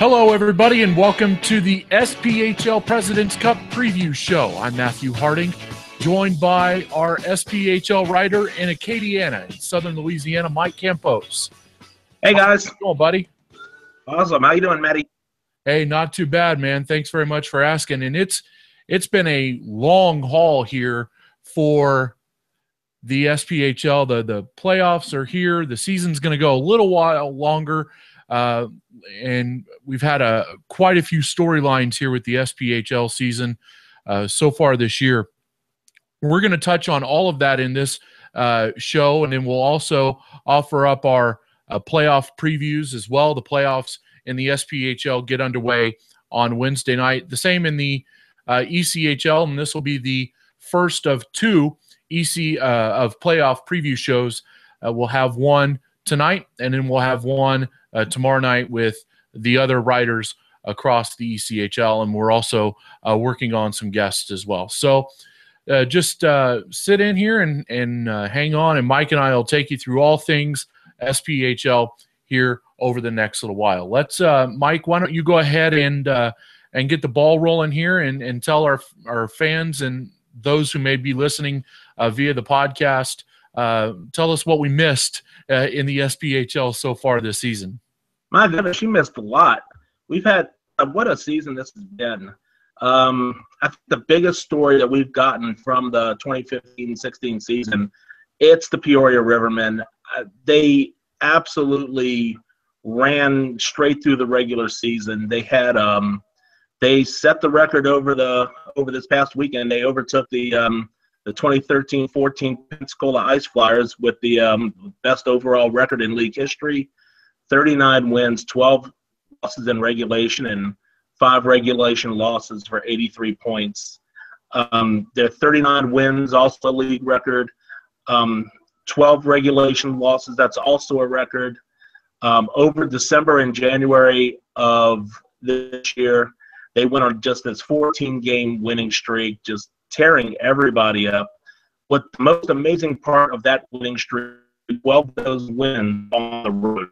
Hello, everybody, and welcome to the SPHL President's Cup Preview Show. I'm Matthew Harding, joined by our SPHL writer in Acadiana in Southern Louisiana, Mike Campos. Hey, guys. How's it going, buddy? Awesome. How you doing, Matty? Hey, not too bad, man. Thanks very much for asking. And it's been a long haul here for the SPHL. The playoffs are here. The season's going to go a little while longer. And we've had quite a few storylines here with the SPHL season so far this year. We're going to touch on all of that in this show, and then we'll also offer up our playoff previews as well. The playoffs in the SPHL get underway on Wednesday night. The same in the ECHL, and this will be the first of two of playoff preview shows. We'll have one tonight, and then we'll have one tomorrow night with the other writers across the ECHL, and we're also working on some guests as well. So just sit in here and hang on, and Mike and I will take you through all things SPHL here over the next little while. Let's, Mike, why don't you go ahead and get the ball rolling here and tell our fans and those who may be listening via the podcast, tell us what we missed in the SPHL so far this season. My goodness, you missed a lot. We've had what a season this has been. I think the biggest story that we've gotten from the 2015-16 season, it's the Peoria Rivermen. They absolutely ran straight through the regular season. They had they set the record over this past weekend. They overtook the 2013-14 Pensacola Ice Flyers with the best overall record in league history. 39 wins, 12 losses in regulation, and 5 regulation losses for 83 points. Their 39 wins, also a league record. 12 regulation losses, that's also a record. Over December and January of this year, they went on just this 14-game winning streak, just tearing everybody up. What the most amazing part of that winning streak, 12 of those wins on the road.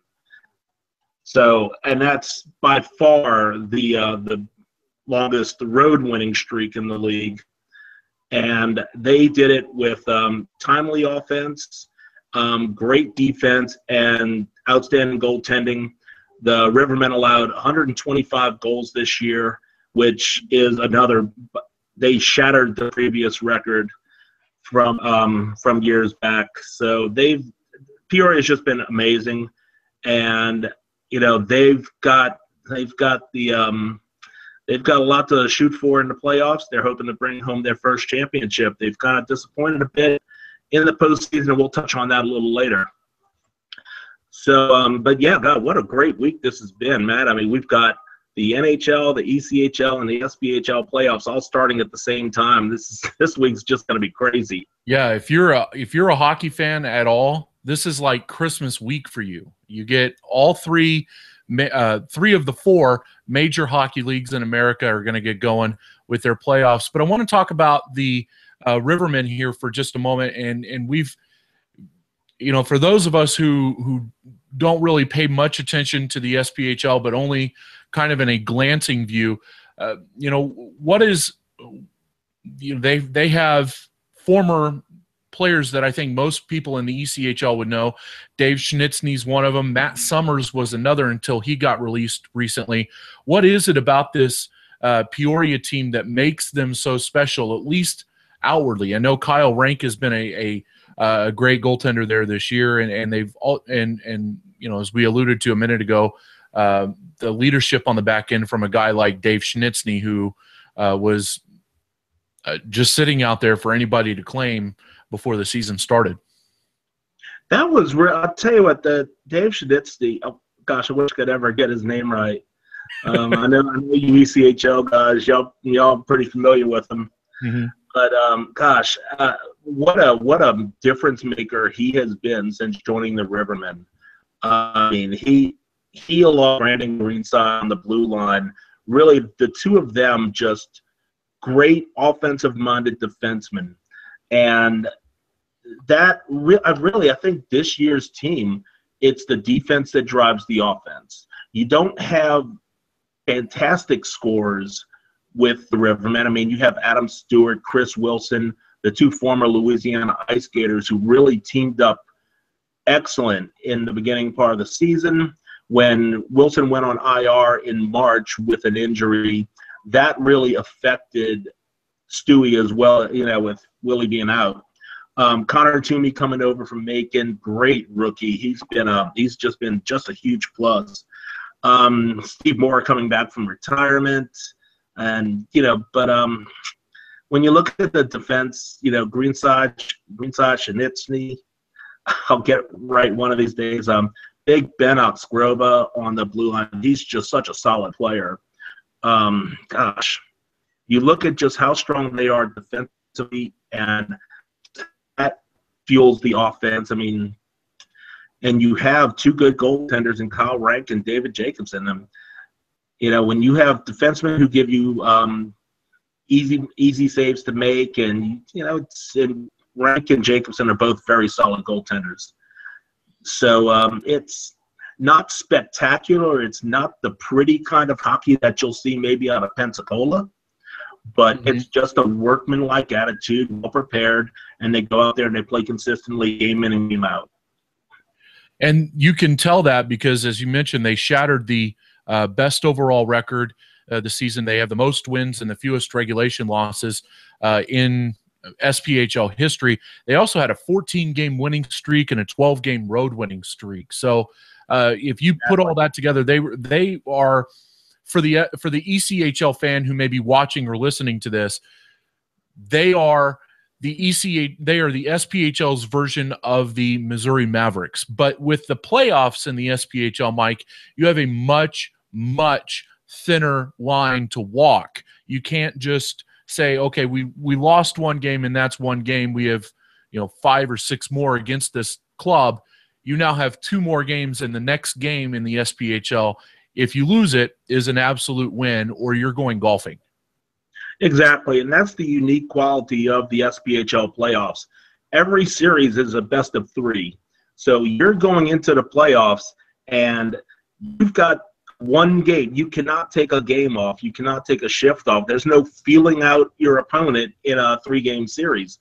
So, and that's by far the longest road winning streak in the league. And they did it with timely offense, great defense, and outstanding goaltending. The Rivermen allowed 125 goals this year, which is they shattered the previous record from years back. So Peoria's just been amazing, and they've got a lot to shoot for in the playoffs. They're hoping to bring home their first championship. They've kind of disappointed a bit in the postseason, and we'll touch on that a little later. So, but yeah, God, what a great week this has been, Matt. I mean, we've got the NHL, the ECHL, and the SPHL playoffs all starting at the same time. This week's just going to be crazy. Yeah, if you're a hockey fan at all, this is like Christmas week for you. You get all three of the 4 major hockey leagues in America are going to get going with their playoffs. But I want to talk about the Rivermen here for just a moment, and we've, for those of us who don't really pay much attention to the SPHL, but only kind of in a glancing view, what is, they have former players that I think most people in the ECHL would know. Dave Schnitzny's one of them. Matt Summers was another until he got released recently. What is it about this Peoria team that makes them so special, at least outwardly? I know Kyle Rank has been a great goaltender there this year, and they've all, and as we alluded to a minute ago, the leadership on the back end from a guy like Dave Schnitzny, who was just sitting out there for anybody to claim before the season started. That was real. I'll tell you what, the Dave Schnitzny, oh gosh, I wish I could ever get his name right. I know you ECHL guys, y'all pretty familiar with him. Mm-hmm. But gosh, what a difference maker he has been since joining the Rivermen. I mean, he along Brandon Greenside on the blue line, really the two of them just great offensive-minded defensemen. And that I think this year's team, it's the defense that drives the offense. You don't have fantastic scores with the Rivermen. I mean, you have Adam Stewart, Chris Wilson, the two former Louisiana Ice Gators who really teamed up excellent in the beginning part of the season. When Wilson went on IR in March with an injury, that really affected Stewie as well, with Willie being out. Connor Toomey coming over from Macon, great rookie. He's just been a huge plus. Steve Moore coming back from retirement, and when you look at the defense, Greenside, Shanitsny, I'll get right one of these days. Big Ben Oxgrova on the blue line. He's just such a solid player. Gosh, you look at just how strong they are defensively, and that fuels the offense. I mean, and you have two good goaltenders in Kyle Rank and David Jacobson. And, when you have defensemen who give you easy saves to make, and, Rank and Jacobson are both very solid goaltenders. So it's not spectacular. It's not the pretty kind of hockey that you'll see maybe out of Pensacola, but it's just a workmanlike attitude, well prepared, and they go out there and they play consistently game in and game out. And you can tell that because, as you mentioned, they shattered the best overall record this season. They have the most wins and the fewest regulation losses in SPHL history. They also had a 14-game winning streak and a 12-game road winning streak. So if you put all that together, they are, for the ECHL fan who may be watching or listening to this, they are the SPHL's version of the Missouri Mavericks. But with the playoffs in the SPHL, Mike, you have a much, much thinner line to walk. You can't just say, okay, we lost one game and that's one game. We have 5 or 6 more against this club. You now have 2 more games, and the next game in the SPHL, if you lose it, is an absolute win, or you're going golfing. Exactly, and that's the unique quality of the SPHL playoffs. Every series is a best of 3. So you're going into the playoffs, and you've got one game. You cannot take a game off. You cannot take a shift off. There's no feeling out your opponent in a 3-game series.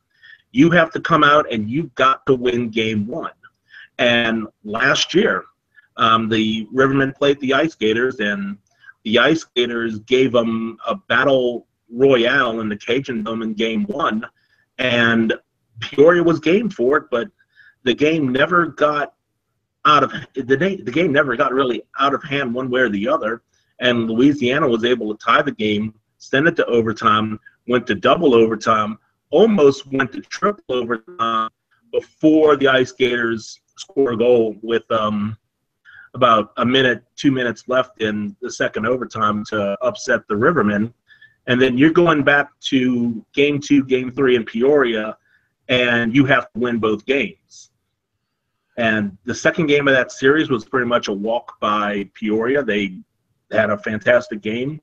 You have to come out, and you've got to win game 1. And last year, the Rivermen played the Ice Gators, and the Ice Gators gave them a battle royale in the Cajun Dome in game 1, and Peoria was game for it, but the game never got the game never got really out of hand one way or the other, and Louisiana was able to tie the game, send it to overtime, went to double overtime, almost went to triple overtime before the Ice Gators score a goal with about 2 minutes left in the second overtime to upset the Rivermen. And then you're going back to game 2, game 3 in Peoria, and you have to win both games. And the second game of that series was pretty much a walk by Peoria. They had a fantastic game.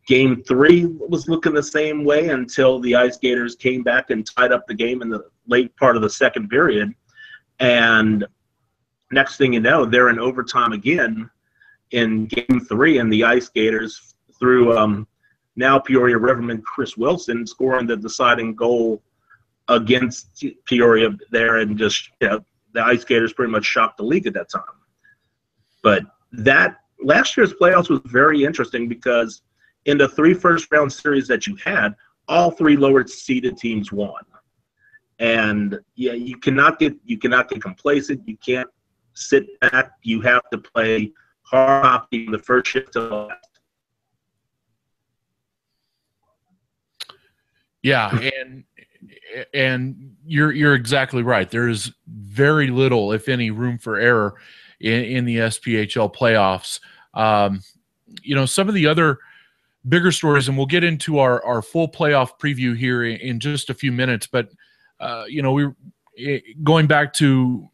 Game 3 was looking the same way until the Ice Gators came back and tied up the game in the late part of the second period. And next thing you know, they're in overtime again in game 3, and the Ice Gators, through now Peoria Riverman Chris Wilson, scoring the deciding goal against Peoria there, and just the Ice Gators pretty much shocked the league at that time. But that last year's playoffs was very interesting because in the 3 first-round series that you had, all 3 lower-seeded teams won. And you cannot get complacent. You can't sit back. You have to play hard hockey from the first shift to the last. Yeah, and you're exactly right. There's very little, if any, room for error in the SPHL playoffs. Some of the other bigger stories, and we'll get into our full playoff preview here in just a few minutes, but we're going back to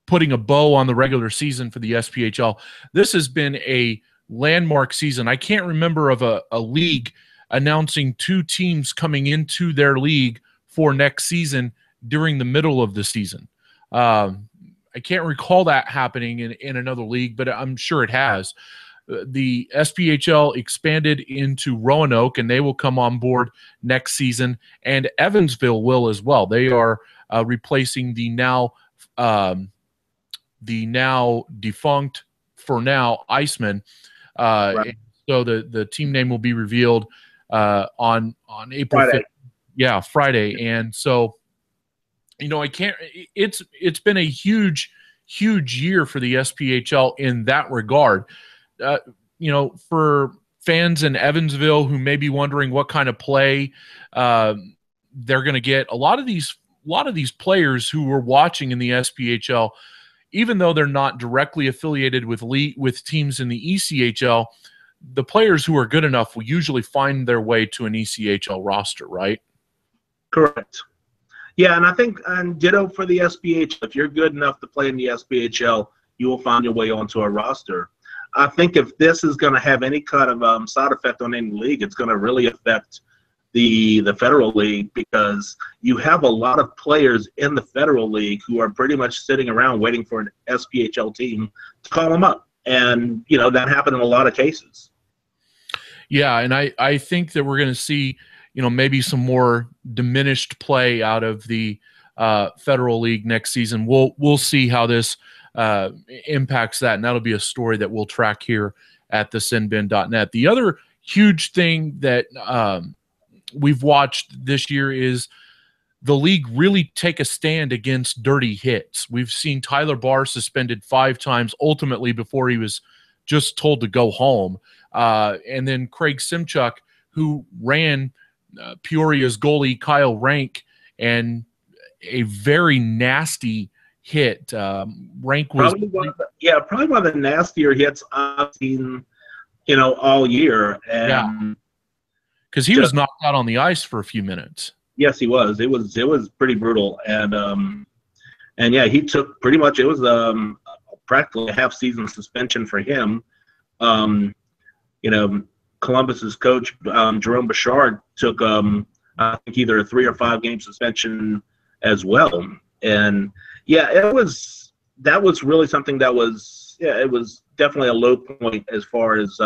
putting a bow on the regular season for the SPHL. This has been a landmark season. I can't remember of a league announcing 2 teams coming into their league for next season during the middle of the season. I can't recall that happening in another league, but I'm sure it has. the SPHL expanded into Roanoke, and they will come on board next season, and Evansville will as well. They are replacing the now defunct, for now, Iceman. Right. So the team name will be revealed on April Friday. 5th. Yeah, Friday. And so, I can't. It's been a huge year for the SPHL in that regard. For fans in Evansville who may be wondering what kind of play they're going to get, a lot of these players who were watching in the SPHL, even though they're not directly affiliated with teams in the ECHL, the players who are good enough will usually find their way to an ECHL roster, right? Correct. Yeah, and I think, and ditto for the SPHL. If you're good enough to play in the SPHL, you will find your way onto a roster. I think if this is going to have any kind of side effect on any league, it's going to really affect the Federal League, because you have a lot of players in the Federal League who are pretty much sitting around waiting for an SPHL team to call them up. And, that happened in a lot of cases. Yeah, and I think that we're going to see, maybe some more diminished play out of the Federal League next season. We'll see how this impacts that, and that'll be a story that we'll track here at the sinbin.net. The other huge thing that we've watched this year is the league really take a stand against dirty hits. We've seen Tyler Barr suspended 5 times, ultimately before he was just told to go home. And then Craig Simchuk, who ran Peoria's goalie Kyle Rank, and a very nasty hit. Rank was probably one of the nastier hits I've seen, all year. And because he was knocked out on the ice for a few minutes. Yes, he was. It was pretty brutal, and yeah, he took pretty much. It was practically a half-season suspension for him. Columbus's coach Jerome Bouchard took I think either a 3 or 5 game suspension as well, and yeah, that was really something that was it was definitely a low point as far as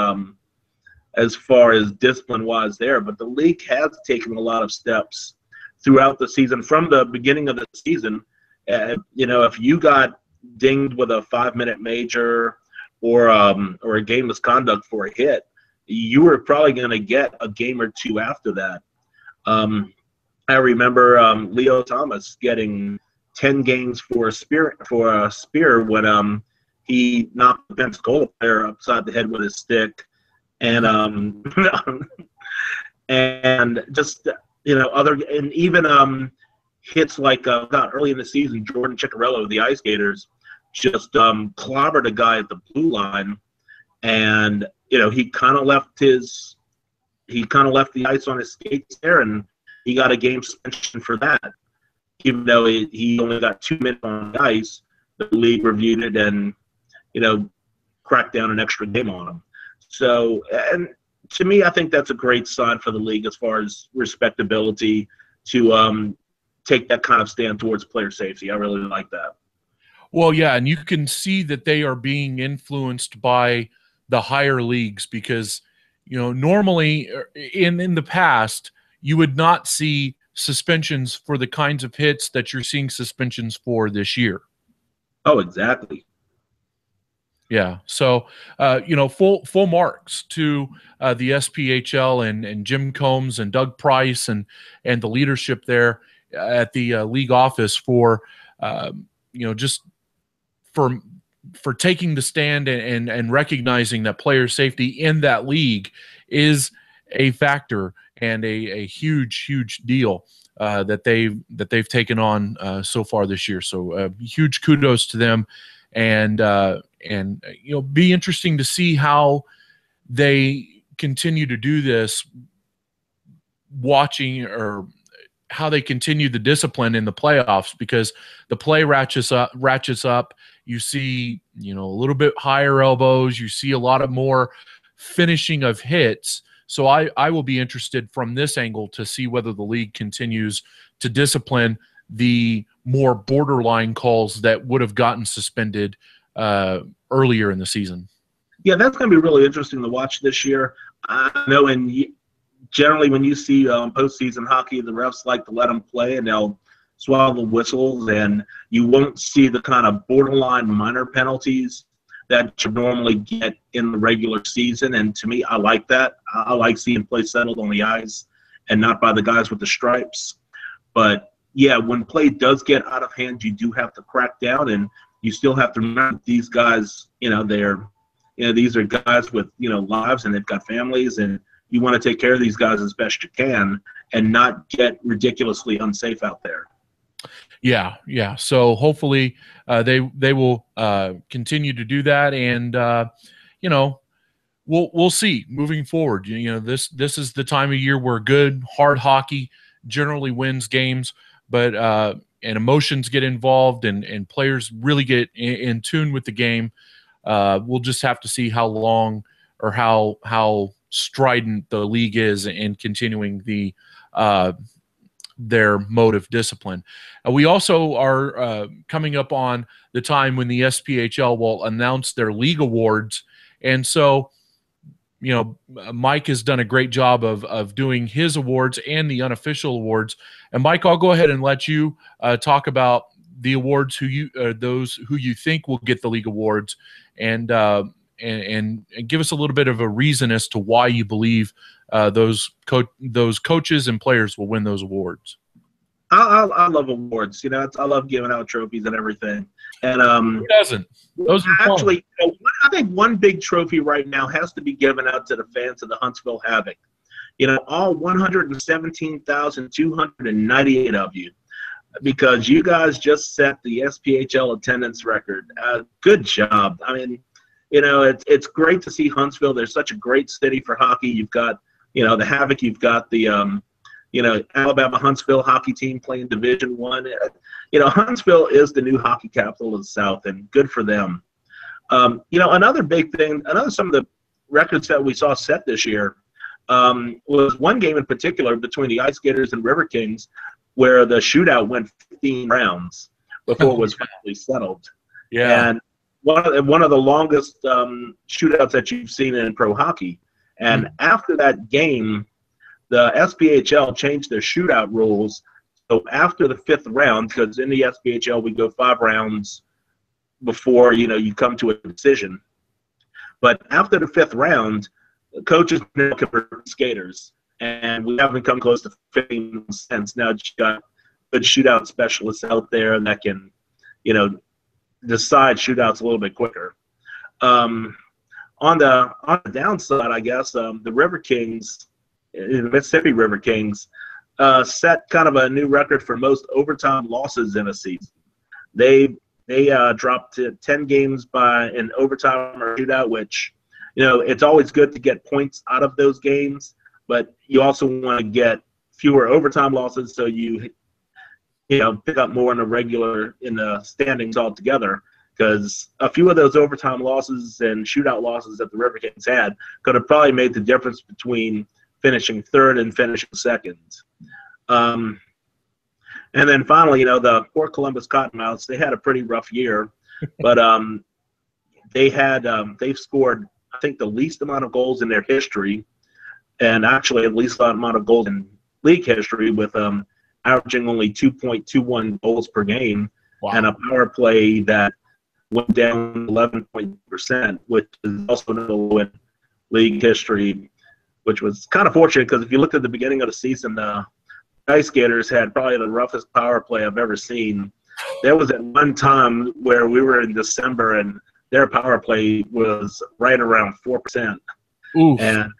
discipline wise there. But the league has taken a lot of steps throughout the season, from the beginning of the season. If you got dinged with a 5-minute major or a game misconduct for a hit, you were probably going to get a game or 2 after that. I remember Leo Thomas getting 10 games for a spear when he knocked the Pensacola player upside the head with his stick, and and just and even hits like early in the season, Jordan Ciccarello of the Ice Gators just clobbered a guy at the blue line, and he kind of left the ice on his skates there, and he got a game suspension for that. Even though he only got 2 minutes on the ice, the league reviewed it and cracked down an extra game on him. So, and to me, I think that's a great sign for the league as far as respectability to take that kind of stand towards player safety. I really like that. Well, yeah, and you can see that they are being influenced by the higher leagues, because normally in the past you would not see suspensions for the kinds of hits that you're seeing suspensions for this year. Oh, exactly. Yeah. So, full marks to the SPHL and Jim Combs and Doug Price and the leadership there at the league office for, just for taking the stand and recognizing that player safety in that league is a factor and a huge deal that they've taken on so far this year. So huge kudos to them, and be interesting to see how they continue to do this, watching or how they continue the discipline in the playoffs, because the play ratchets up. You see, a little bit higher elbows. You see a lot of more finishing of hits. So I will be interested from this angle to see whether the league continues to discipline the more borderline calls that would have gotten suspended earlier in the season. Yeah, that's going to be really interesting to watch this year. I know, generally when you see postseason hockey, the refs like to let them play, and they'll swallow the whistles, and you won't see the kind of borderline minor penalties that you normally get in the regular season. And to me, I like that. I like seeing play settled on the ice and not by the guys with the stripes. But yeah, when play does get out of hand, you do have to crack down, and you still have to remember these guys. These are guys with lives, and they've got families, and you want to take care of these guys as best you can, and not get ridiculously unsafe out there. Yeah. So hopefully they will continue to do that, and we'll see moving forward. This is the time of year where good hard hockey generally wins games, but and emotions get involved, and players really get in tune with the game. We'll just have to see how long or how strident the league is in continuing their mode of discipline. We also are coming up on the time when the SPHL will announce their league awards. And so, Mike has done a great job of doing his awards and the unofficial awards. And Mike, I'll go ahead and let you talk about the awards, those who you think will get the league awards, and give us a little bit of a reason as to why you believe those coaches and players will win those awards. I love awards. I love giving out trophies and everything. And who doesn't? Those are actually, I think one big trophy right now has to be given out to the fans of the Huntsville Havoc. All 117,298 of you, because you guys just set the SPHL attendance record. Good job. I mean, it's great to see Huntsville. They're such a great city for hockey. You've got, the Havoc. You've got the, Alabama Huntsville hockey team playing Division I. Huntsville is the new hockey capital of the South, and good for them. Another big thing, some of the records that we saw set this year was one game in particular between the Ice Gators and River Kings, where the shootout went 15 rounds before it was finally settled. Yeah. And one of the longest shootouts that you've seen in pro hockey. And after that game, the SPHL changed their shootout rules. So after the fifth round, because in the SPHL we go 5 rounds before you come to a decision. But after the fifth round, the coaches now convert skaters, and we haven't come close to 15 cents. Now you got good shootout specialists out there that can, decide shootouts a little bit quicker. On the downside, I guess, the River Kings, the Mississippi River Kings, set kind of a new record for most overtime losses in a season. They dropped to 10 games by an overtime or shootout, which, it's always good to get points out of those games, but you also want to get fewer overtime losses so you pick up more in the standings altogether, because a few of those overtime losses and shootout losses that the River Kings had could have probably made the difference between finishing third and finishing second. And then finally, the Port Columbus Cottonmouths, they had a pretty rough year, but they've scored, I think, the least amount of goals in their history, and actually the least amount of goals in league history, with averaging only 2.21 goals per game. Wow. And a power play that went down 11%, which is also low in league history, which was kind of fortunate, because if you look at the beginning of the season, the Ice Gators had probably the roughest power play I've ever seen. There was at one time where we were in December and their power play was right around 4%. Oof. And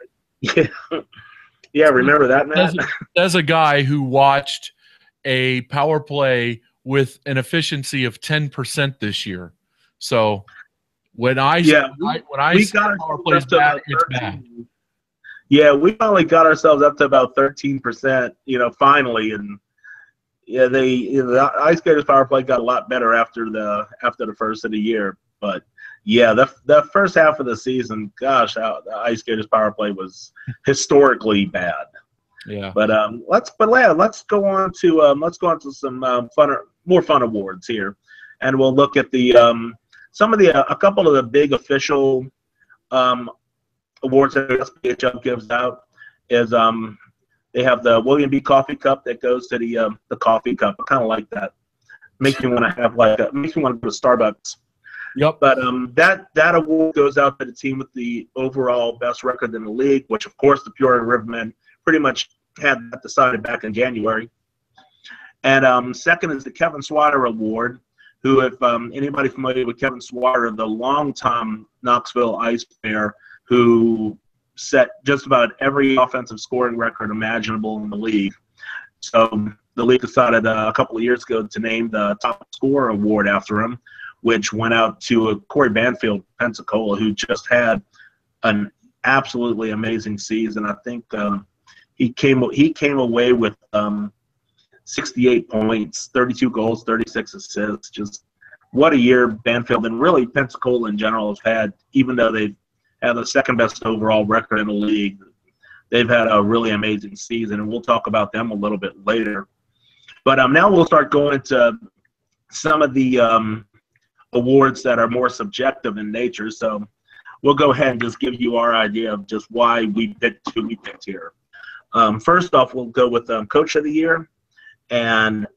yeah, remember that, Matt? As a guy who watched a power play with an efficiency of 10% this year, so when I say power play is bad, it's bad. Yeah, we finally got ourselves up to about 13%, finally, and yeah, the Ice Gators power play got a lot better after the first of the year. But yeah, the first half of the season, gosh, the Ice Gators power play was historically bad. Yeah. But let's go on to some more fun awards here, and we'll look at a couple of the big official awards that SPHL gives out is they have the William B. Coffee Cup that goes to the coffee cup. I kind of like that. Makes me want to have makes me want to go to Starbucks. Yep. But that award goes out to the team with the overall best record in the league, which of course the Peoria Rivermen pretty much had that decided back in January. And second is the Kevin Swatter Award, who, if anybody familiar with Kevin Swatter, the longtime Knoxville Ice Bear, who set just about every offensive scoring record imaginable in the league. So the league decided a couple of years ago to name the top scorer award after him, which went out to Corey Banfield, Pensacola, who just had an absolutely amazing season. I think he came away with 68 points, 32 goals, 36 assists. Just what a year Banfield and really Pensacola in general have had, even though they've had the second best overall record in the league. They've had a really amazing season, and we'll talk about them a little bit later. But now we'll start going into some of the awards that are more subjective in nature. So we'll go ahead and just give you our idea of just why we picked who we picked here. First off, we'll go with Coach of the Year. And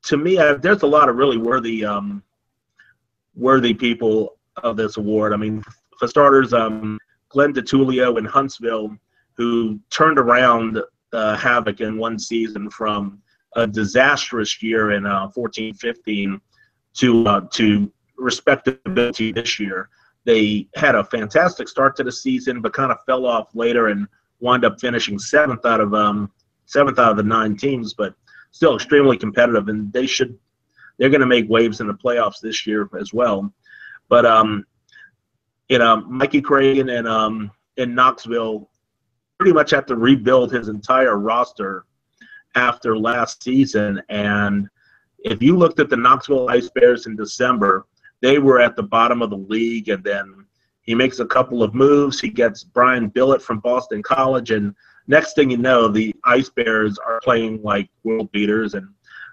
to me, there's a lot of really worthy people of this award. I mean, for starters, Glenn DiTullio in Huntsville, who turned around Havoc in one season from a disastrous year in 14-15 to respectability this year. They had a fantastic start to the season, but kind of fell off later and wound up finishing seventh out of the 9 teams, but still extremely competitive. And they're going to make waves in the playoffs this year as well. But Mikey Cragen in Knoxville pretty much had to rebuild his entire roster after last season. And if you looked at the Knoxville Ice Bears in December, they were at the bottom of the league. And then he makes a couple of moves. He gets Brian Billett from Boston College. And next thing you know, the Ice Bears are playing like world beaters. And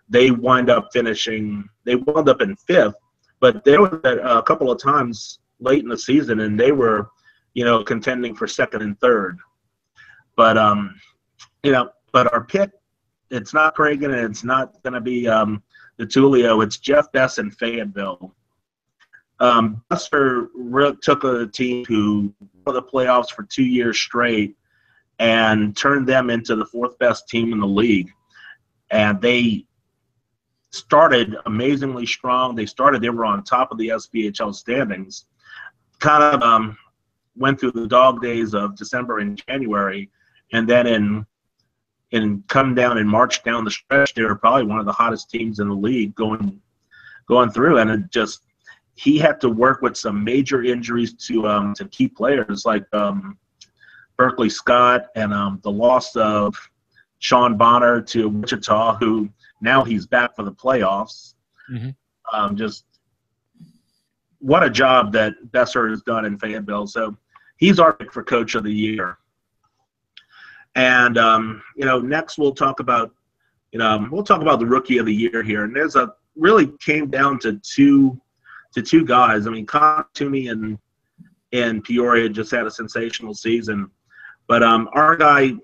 they wound up in 5th. But there was a couple of times late in the season, and they were, contending for 2nd and 3rd. But, but our pick, it's not Cragen, and it's not going to be DiTullio. It's Jeff Bess in Fayetteville. Besser took a team who won the playoffs for 2 years straight and turned them into the 4th best team in the league. And they started amazingly strong. They were on top of the SPHL standings. Kind of went through the dog days of December and January, and then in come down in March down the stretch, they were probably one of the hottest teams in the league going through. And he had to work with some major injuries to key players like Berkeley Scott and the loss of Sean Bonner to Wichita, who now he's back for the playoffs. Mm-hmm. Just what a job that Besser has done in Fayetteville. So he's our pick for Coach of the Year. And next we'll talk about the Rookie of the Year here. And really came down to two guys. I mean, Connor Toomey in Peoria just had a sensational season, but our guy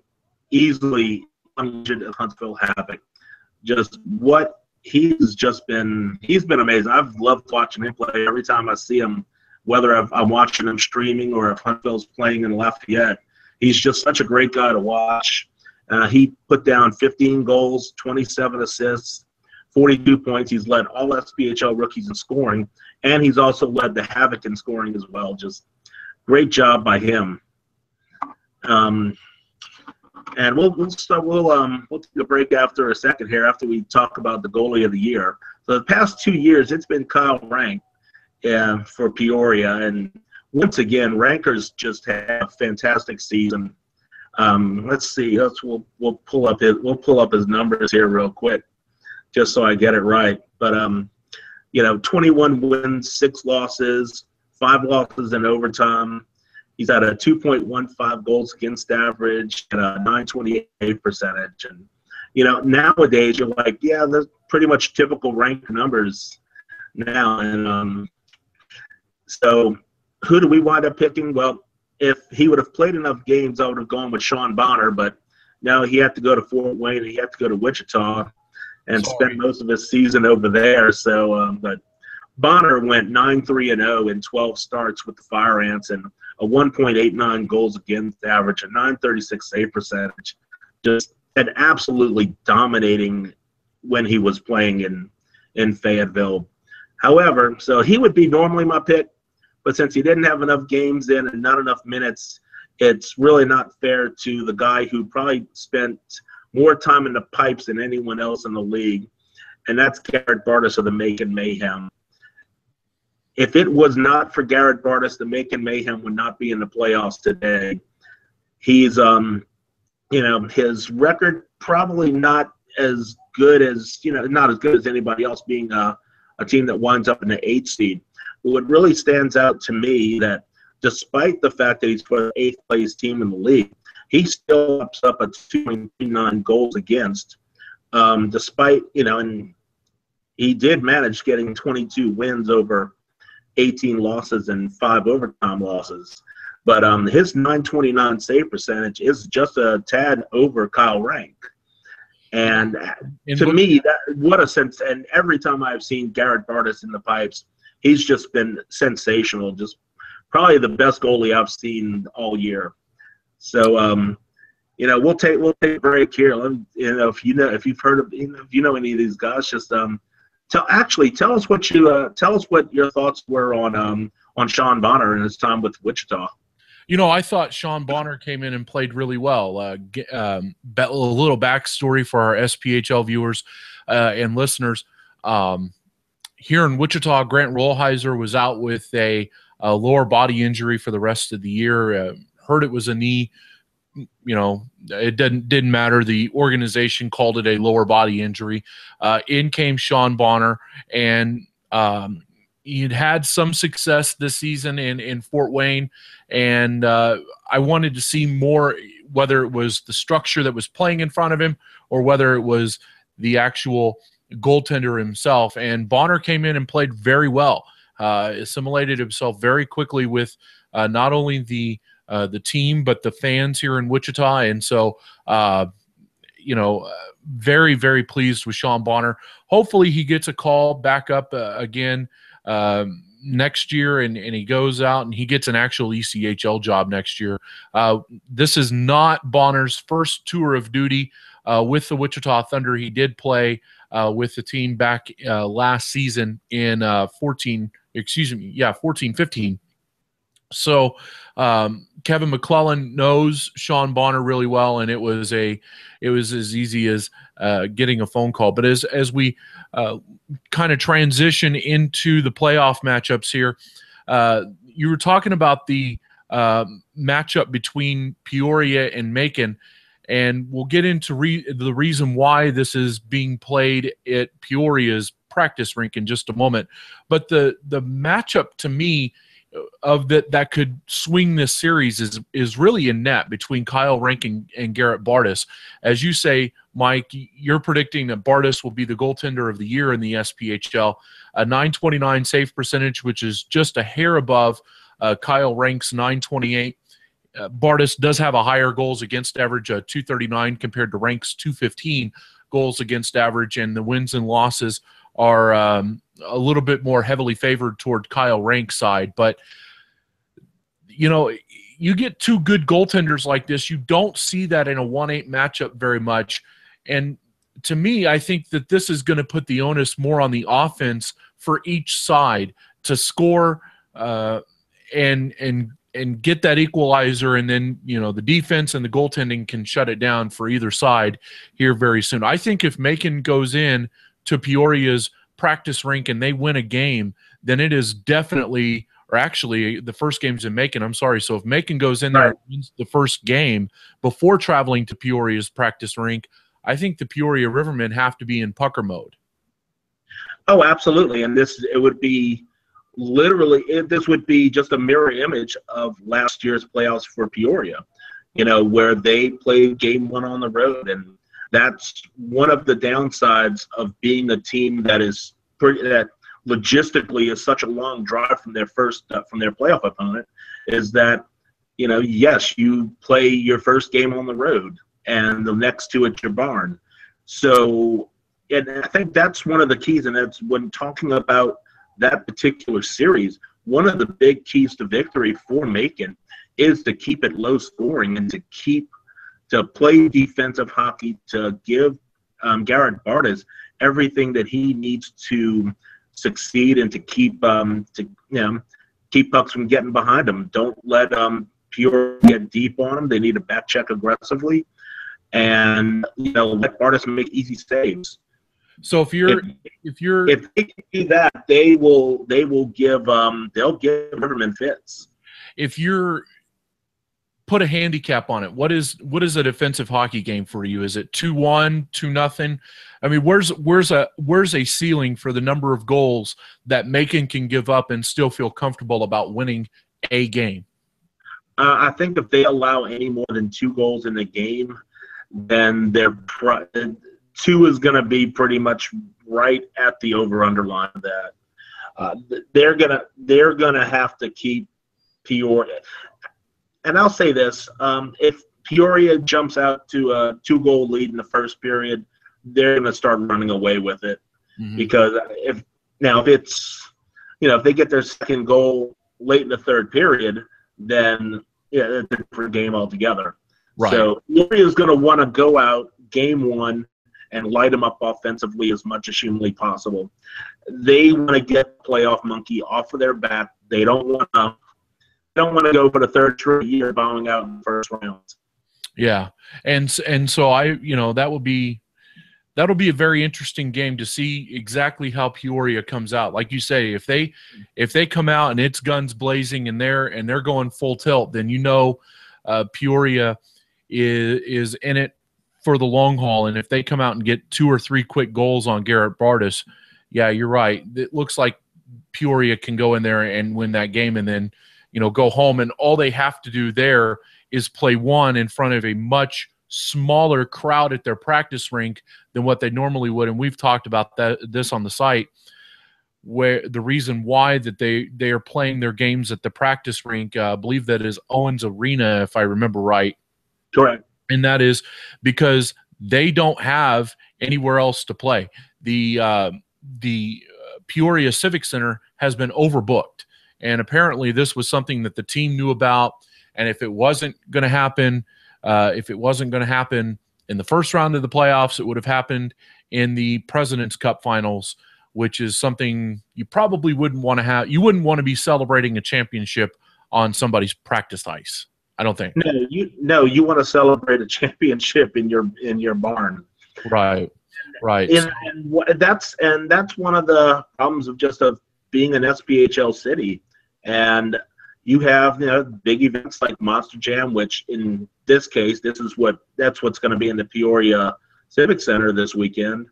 easily unleashed at Huntsville Havoc. Just what he's been amazing. I've loved watching him play. Every time I see him, whether I'm watching him streaming or if Huntsville's playing in Lafayette, he's just such a great guy to watch. He put down 15 goals, 27 assists, 42 points. He's led all SPHL rookies in scoring, and he's also led the Havoc in scoring as well. Just great job by him. And we'll take a break after a second here after we talk about the goalie of the year. So the past 2 years, it's been Kyle Rank for Peoria, and once again, Ranker's just had a fantastic season. Let's see. We'll pull up his numbers here real quick, just so I get it right. But 21 wins, 6 losses, 5 losses in overtime. He's at a 2.15 goals against average and a .928 percentage. And nowadays you're like, yeah, that's pretty much typical Rank numbers now. And so who do we wind up picking? Well, if he would have played enough games, I would have gone with Sean Bonner, but now he had to go to Fort Wayne and he had to go to Wichita and spend most of his season over there. So, but Bonner went 9-3-0 in 12 starts with the Fire Ants and a 1.89 goals against average, a 936 save percentage, just an absolutely dominating when he was playing in Fayetteville. However, so he would be normally my pick, but since he didn't have enough games in and not enough minutes, it's really not fair to the guy who probably spent more time in the pipes than anyone else in the league, and that's Garrett Bartis of the Macon Mayhem. If it was not for Garrett Bartis, the Macon Mayhem would not be in the playoffs today. He's, his record probably not as good as, not as good as anybody else, being a team that winds up in the 8th seed. But what really stands out to me that despite the fact that he's for the 8th place team in the league, he still ups up a 2.39 goals against, despite, and he did manage getting 22 wins over 18 losses and 5 overtime losses. But his 929 save percentage is just a tad over Kyle Rank. And to me, what a sense. And every time I've seen Garrett Bartis in the pipes, he's just been sensational. Just probably the best goalie I've seen all year. So, we'll take a break here. If you've heard of, if you know any of these guys, just tell us what your thoughts were on Sean Bonner and his time with Wichita. I thought Sean Bonner came in and played really well. A little backstory for our SPHL viewers and listeners. Here in Wichita, Grant Rollheiser was out with a lower body injury for the rest of the year. Heard it was a knee. It didn't matter. The organization called it a lower body injury. In came Sean Bonner, and he'd had some success this season in Fort Wayne, and I wanted to see more, whether it was the structure that was playing in front of him or whether it was the actual goaltender himself. And Bonner came in and played very well, assimilated himself very quickly with not only the team but the fans here in Wichita. And so, very, very pleased with Sean Bonner. Hopefully he gets a call back up again next year, and he goes out and he gets an actual ECHL job next year. This is not Bonner's first tour of duty with the Wichita Thunder. He did play with the team back last season in 14-15. So Kevin McClellan knows Sean Bonner really well, and it was as easy as getting a phone call. But as we kind of transition into the playoff matchups here, you were talking about the matchup between Peoria and Macon, and we'll get into the reason why this is being played at Peoria's practice rink in just a moment. But the matchup to me of that could swing this series is really in net between Kyle Rank and Garrett Bartis. As you say, Mike, you're predicting that Bartis will be the goaltender of the year in the SPHL, a 929 save percentage, which is just a hair above Kyle Rank's 928. Bartis does have a higher goals against average, 239, compared to Rank's 215 goals against average, and the wins and losses are a little bit more heavily favored toward Kyle Rank's side. But, you get two good goaltenders like this. You don't see that in a 1-8 matchup very much. And to me, I think that this is going to put the onus more on the offense for each side to score and get that equalizer, and then the defense and the goaltending can shut it down for either side here very soon. I think if Macon goes in to Peoria's practice rink and they win a game, then it is definitely, or actually the first game's in Macon, I'm sorry. So if Macon goes in there and wins the first game before traveling to Peoria's practice rink, I think the Peoria Rivermen have to be in pucker mode. Oh, absolutely. And this would be just a mirror image of last year's playoffs for Peoria, where they played game 1 on the road. And that's one of the downsides of being a team that logistically is such a long drive from their playoff opponent, is that yes, you play your first game on the road and the next two at your barn. So, and I think that's one of the keys, and that's when talking about that particular series, one of the big keys to victory for Macon is to keep it low scoring and to play defensive hockey, to give Garrett Bartis everything that he needs to succeed and to keep keep pucks from getting behind him. Don't let Peoria get deep on them. They need to back check aggressively, and let Bartis make easy saves. So if they can do that, they'll give Riverman fits. If you're put a handicap on it, what is a defensive hockey game for you? Is it 2-1, 2-0? I mean, where's a ceiling for the number of goals that Macon can give up and still feel comfortable about winning a game? I think if they allow any more than 2 goals in a game, then 2 is going to be pretty much right at the over/under line of that. They're gonna have to keep Peoria. And I'll say this: if Peoria jumps out to a 2-goal lead in the first period, they're going to start running away with it. Mm-hmm. Because if they get their second goal late in the third period, then it's a different game altogether. Right. So Peoria is going to want to go out game one and light them up offensively as much as humanly possible. They want to get playoff monkey off of their back. They don't want to go for the third straight year bowing out in the first round. Yeah, and so that'll be a very interesting game to see exactly how Peoria comes out. Like you say, if they come out and it's guns blazing and they're going full tilt, then Peoria is in it for the long haul. And if they come out and get 2 or 3 quick goals on Garrett Bartis, yeah, you're right. It looks like Peoria can go in there and win that game, and then go home, and all they have to do there is play one in front of a much smaller crowd at their practice rink than what they normally would. And we've talked about this on the site, where the reason why that they are playing their games at the practice rink, I believe that is Owens Arena, if I remember right. Correct. And that is because they don't have anywhere else to play. The Peoria Civic Center has been overbooked. And apparently this was something that the team knew about. And if it wasn't going to happen, in the first round of the playoffs, it would have happened in the President's Cup Finals, which is something you probably wouldn't want to have. You wouldn't want to be celebrating a championship on somebody's practice ice, I don't think. You want to celebrate a championship in your barn. Right. And that's one of the problems of being an SPHL city. And you have big events like Monster Jam, which in this case, that's what's going to be in the Peoria Civic Center this weekend.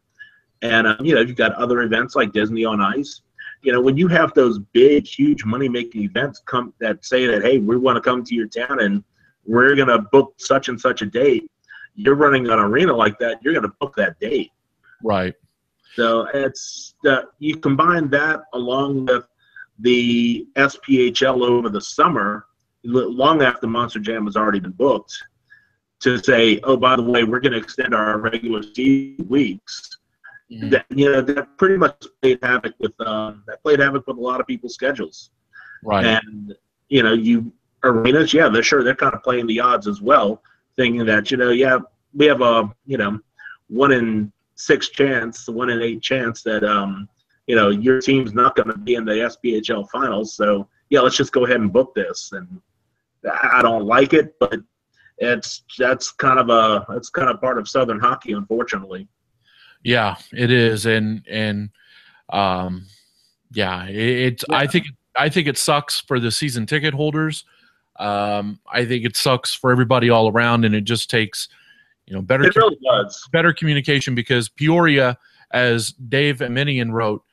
And you've got other events like Disney on Ice. When you have those big, huge money-making events that say that, hey, we want to come to your town and we're going to book such and such a date, you're running an arena like that, you're going to book that date. Right. So you combine that along with the SPHL over the summer, long after Monster Jam has already been booked, to say, oh, by the way, we're going to extend our regular season weeks. Mm-hmm. That pretty much played havoc with a lot of people's schedules. Right. And arenas, they're kind of playing the odds as well, thinking that we have a 1 in 6 chance, 1 in 8 chance that your team's not going to be in the SPHL finals. So let's just go ahead and book this. And I don't like it, but that's kind of part of Southern hockey, unfortunately. Yeah, it is, and I think it sucks for the season ticket holders. I think it sucks for everybody all around, and it just takes better communication, because Peoria, as Dave Aminian wrote,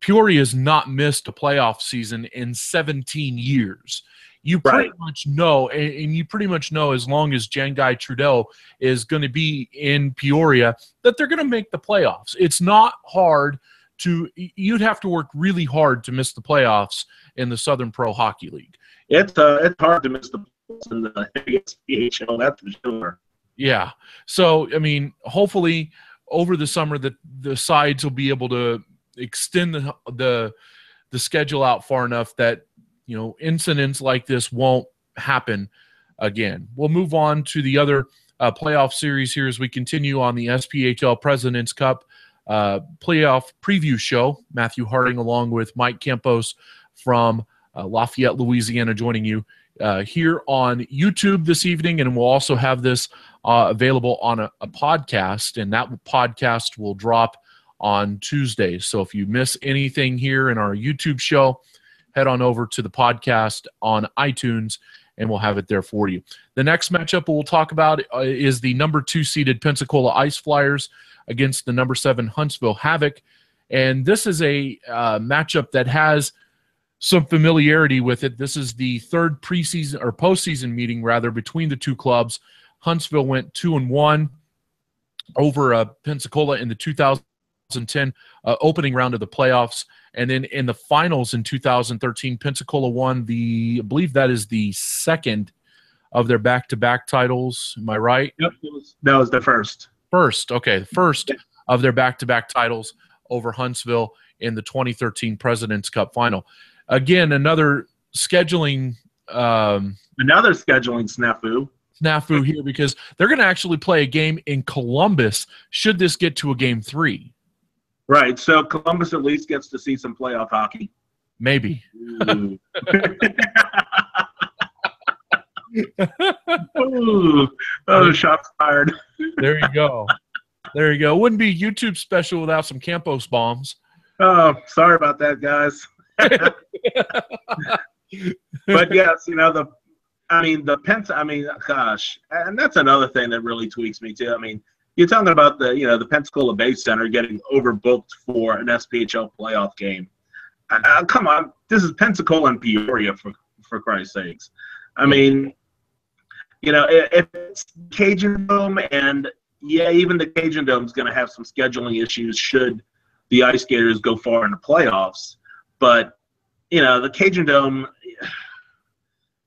Peoria has not missed a playoff season in 17 years. You pretty much know, and you pretty much know, as long as Jangai Trudeau is going to be in Peoria, that they're going to make the playoffs. It's not hard you'd have to work really hard to miss the playoffs in the Southern Pro Hockey League. It's hard to miss the in the SPHL, that's for sure. Yeah. So, I mean, hopefully over the summer the sides will be able to extend the schedule out far enough that, incidents like this won't happen again. We'll move on to the other playoff series here as we continue on the SPHL President's Cup playoff preview show. Matthew Harding along with Mike Campos from Lafayette, Louisiana, joining you here on YouTube this evening, and we'll also have this available on a podcast, and that podcast will drop on Tuesdays. So if you miss anything here in our YouTube show, head on over to the podcast on iTunes, and we'll have it there for you. The next matchup we'll talk about is the number 2 seeded Pensacola Ice Flyers against the number 7 Huntsville Havoc, and this is a matchup that has some familiarity with it. This is the third preseason or postseason meeting rather between the two clubs. Huntsville went 2-1 over Pensacola in the 2010 opening round of the playoffs, and then in the finals in 2013, Pensacola won I believe that is the second of their back-to-back titles. Am I right? Yep, that was the first. Okay, the first of their back-to-back titles over Huntsville in the 2013 President's Cup final. Again, another scheduling snafu here, because they're going to actually play a game in Columbus should this get to a game 3. Right, so Columbus at least gets to see some playoff hockey. Maybe. Ooh. Oh, shots fired. There you go. Wouldn't be a YouTube special without some Campos bombs. Oh, sorry about that, guys. But yes, gosh, and that's another thing that really tweaks me too. I mean, you're talking about the Pensacola Base Center getting overbooked for an SPHL playoff game. Come on, this is Pensacola and Peoria for Christ's sakes. I mean, if it's Cajun Dome, and even the Cajun Dome is going to have some scheduling issues should the Ice Gators go far in the playoffs. But, the Cajun Dome,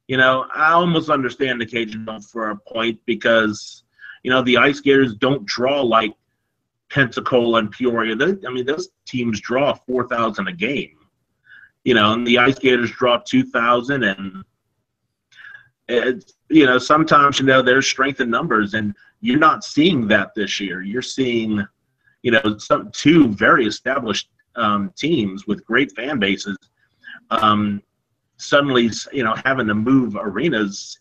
I almost understand the Cajun Dome for a point because, the Ice Gators don't draw like Pensacola and Peoria. Those teams draw 4,000 a game, and the Ice Gators draw 2,000. And, sometimes, there's strength in numbers, and you're not seeing that this year. You're seeing, two very established teams with great fan bases suddenly, having to move arenas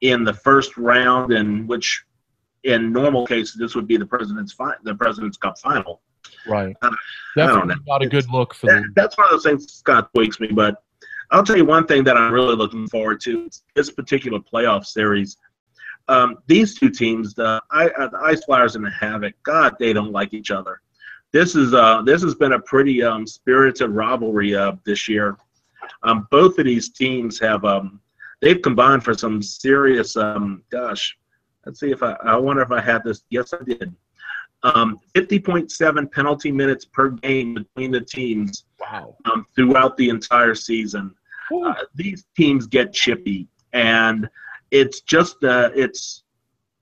in the first round, and which in normal cases this would be the President's Cup final. Right. Definitely not a good look for them. That's one of those things Scott tweaks me, but I'll tell you one thing that I'm really looking forward to this particular playoff series. These two teams, the Ice Flyers and the Havoc, God, they don't like each other. This has been a pretty spirited rivalry this year. Both of these teams have they've combined for some serious. Gosh, let's see if I wonder if I had this. Yes, I did. 50.7 penalty minutes per game between the teams. Wow. Throughout the entire season. These teams get chippy, and it's just it's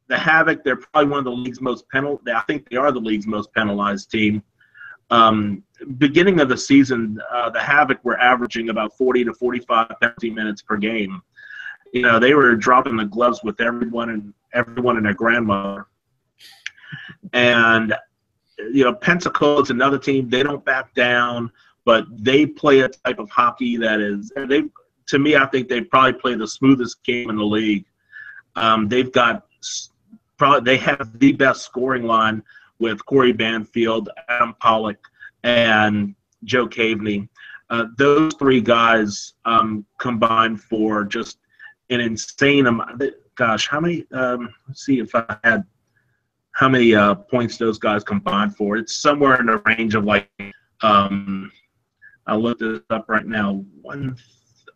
the Havoc. They're probably one of the league's most I think they are the league's most penalized team. Beginning of the season, the Havoc were averaging about 40 to 45 penalty minutes per game. They were dropping the gloves with everyone and their grandmother. And Pensacola's another team. They don't back down, but they play a type of hockey that is. To me, I think they probably play the smoothest game in the league. They have the best scoring line with Corey Banfield, Adam Pollock, and Joe Caveney. Those three guys combined for just an insane amount. Gosh, how many? Let's see if I had how many points those guys combined for. It's somewhere in the range of like I'll look this up right now.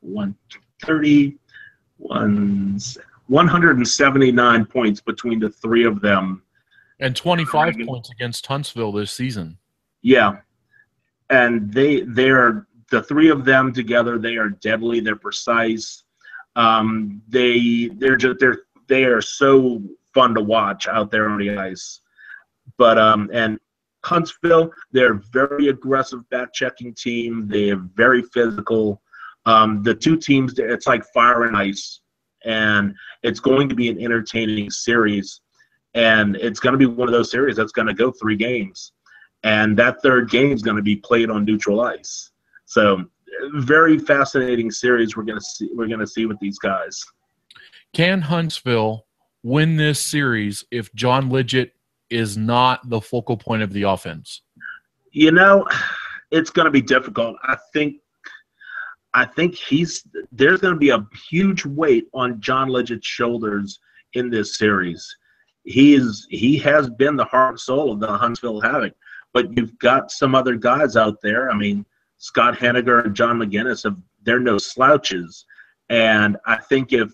179 points between the three of them. And 25 points against Huntsville this season. Yeah. And they're the three of them together, they are deadly. They're precise. They are so fun to watch out there on the ice. But and Huntsville, they're a very aggressive back-checking team. They're very physical. The two teams, it's like fire and ice, and it's going to be an entertaining series. And it's going to be one of those series that's going to go 3 games. And that third game is going to be played on neutral ice. So very fascinating series we're going to see with these guys. Can Huntsville win this series if John Lidgett is not the focal point of the offense? You know, it's going to be difficult. I think there's going to be a huge weight on John Lidgett's shoulders in this series. He has been the heart and soul of the Huntsville Havoc, but you've got some other guys out there. I mean, Scott Henniger and John McGinnis, they're no slouches. And I think if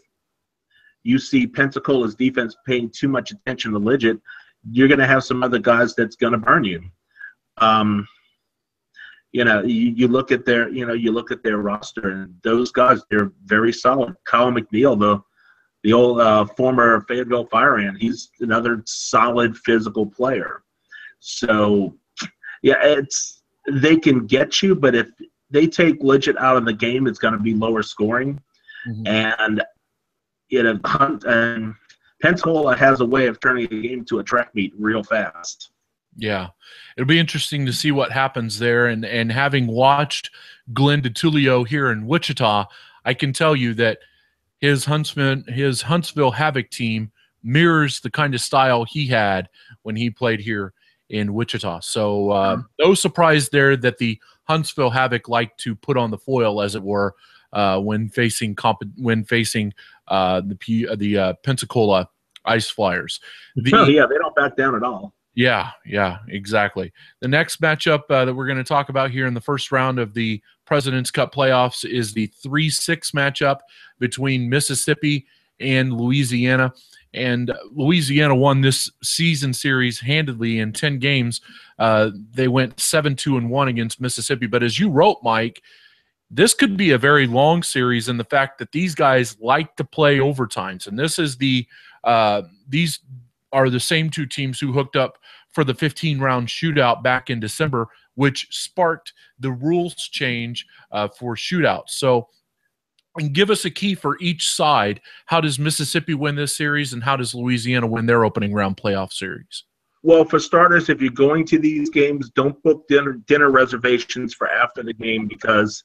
you see Pensacola's defense paying too much attention to Lidgett, you're going to have some other guys that's going to burn you. You look at their roster, and those guys, they're very solid. Kyle McNeil, the old former Fayetteville Fire Ant, he's another solid physical player. So, yeah, they can get you, but if they take Lidgett out of the game, it's going to be lower scoring. Mm-hmm. And Pensacola has a way of turning the game to a track meet real fast. Yeah, it'll be interesting to see what happens there. And having watched Glenn DiTullio here in Wichita, I can tell you that his Huntsville Havoc team mirrors the kind of style he had when he played here in Wichita. So no surprise there that the Huntsville Havoc like to put on the foil, as it were, when facing the Pensacola Ice Flyers. They don't back down at all. Yeah, exactly. The next matchup that we're going to talk about here in the first round of the President's Cup playoffs is the 3-6 matchup between Mississippi and Louisiana. And Louisiana won this season series handedly in 10 games. They went 7-2-1 against Mississippi. But as you wrote, Mike, this could be a very long series in the fact that these guys like to play overtimes. And this is these are the same two teams who hooked up for the 15-round shootout back in December, which sparked the rules change for shootouts. So, and give us a key for each side. How does Mississippi win this series, and how does Louisiana win their opening round playoff series? Well, for starters, if you're going to these games, don't book dinner reservations for after the game, because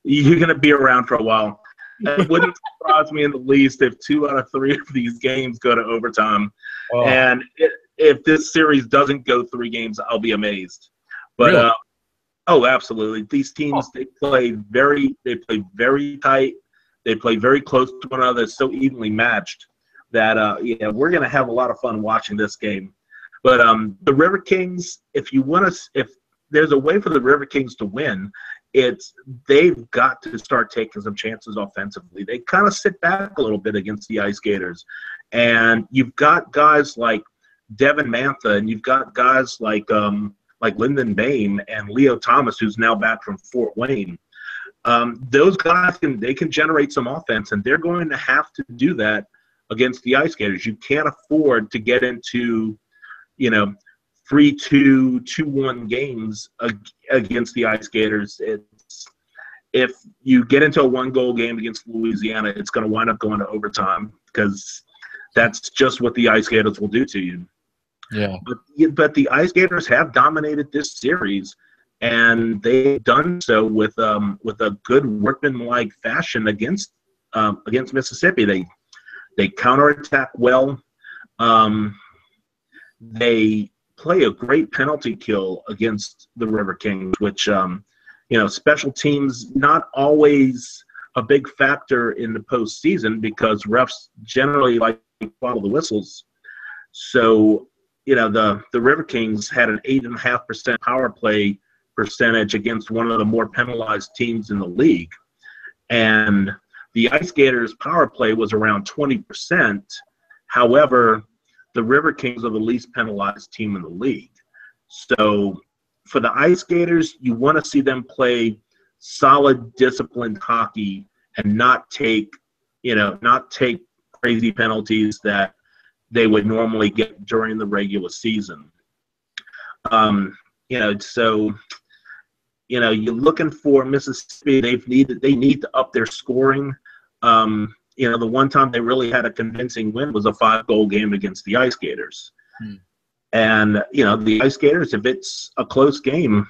you're going to be around for a while. It wouldn't surprise me in the least if 2 out of 3 of these games go to overtime. Oh. And if this series doesn't go 3 games, I'll be amazed. But really? Oh, absolutely. These teams, they play very tight. They play very close to one another. It's so evenly matched that we're going to have a lot of fun watching this game. But the River Kings, if there's a way for the River Kings to win, they've got to start taking some chances offensively. They kind of sit back a little bit against the Ice Gators. And you've got guys like Devin Mantha, and you've got guys like Lyndon Bain and Leo Thomas, who's now back from Fort Wayne. Those guys can generate some offense, and they're going to have to do that against the Ice Gators. You can't afford to get into, 3-2, 2-1 games against the Ice Gators. If you get into a 1-goal game against Louisiana, it's going to wind up going to overtime, because that's just what the Ice Gators will do to you. Yeah. But the Ice Gators have dominated this series, and they've done so with a good workmanlike fashion against Mississippi. They counterattack well. They play a great penalty kill against the River Kings, which special teams not always a big factor in the postseason, because refs generally like to follow the whistles. So the River Kings had an 8.5% power play percentage against one of the more penalized teams in the league, and the Ice Gators power play was around 20%. However, the River Kings are the least penalized team in the league. So for the Ice Gators, you want to see them play solid, disciplined hockey and not take not take crazy penalties that they would normally get during the regular season. So you're looking for Mississippi. They need to up their scoring. The one time they really had a convincing win was a 5-goal game against the Ice Gators. And, the Ice Gators, if it's a close game,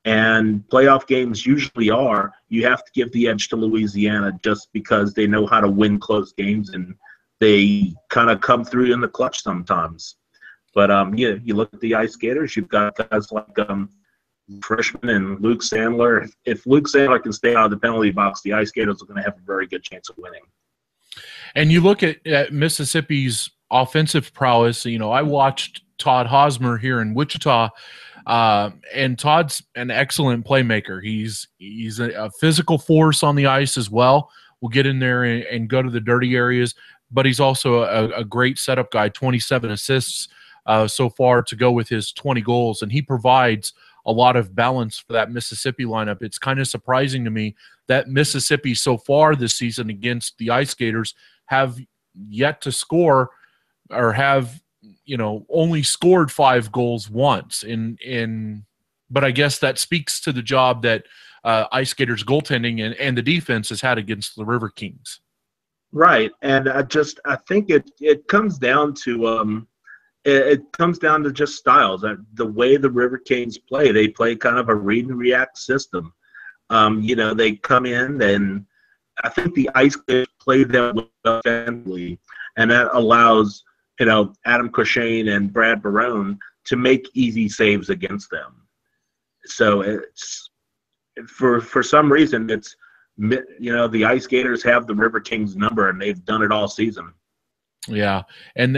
and playoff games usually are, you have to give the edge to Louisiana just because they know how to win close games, and they kind of come through in the clutch sometimes. But, you look at the Ice Gators, you've got guys like Frischman and Luke Sandler. If Luke Sandler can stay out of the penalty box, the Ice Gators are going to have a very good chance of winning. And you look at Mississippi's offensive prowess. I watched Todd Hosmer here in Wichita, and Todd's an excellent playmaker. He's a physical force on the ice as well. Will get in there and go to the dirty areas, but he's also a great setup guy. 27 assists so far to go with his 20 goals, and he provides a lot of balance for that Mississippi lineup. It's kind of surprising to me that Mississippi so far this season against the Ice Gators have yet to score, or have only scored 5 goals once. But I guess that speaks to the job that Ice Gators goaltending and the defense has had against the River Kings. Right, and I think it comes down to just styles. The way the River Kings play, they play kind of a read and react system. They come in, and I think the Ice Gators play them well offensively, and that allows Adam Cochane and Brad Barone to make easy saves against them. So it's for some reason the Ice Gators have the River Kings number, and they've done it all season. Yeah, and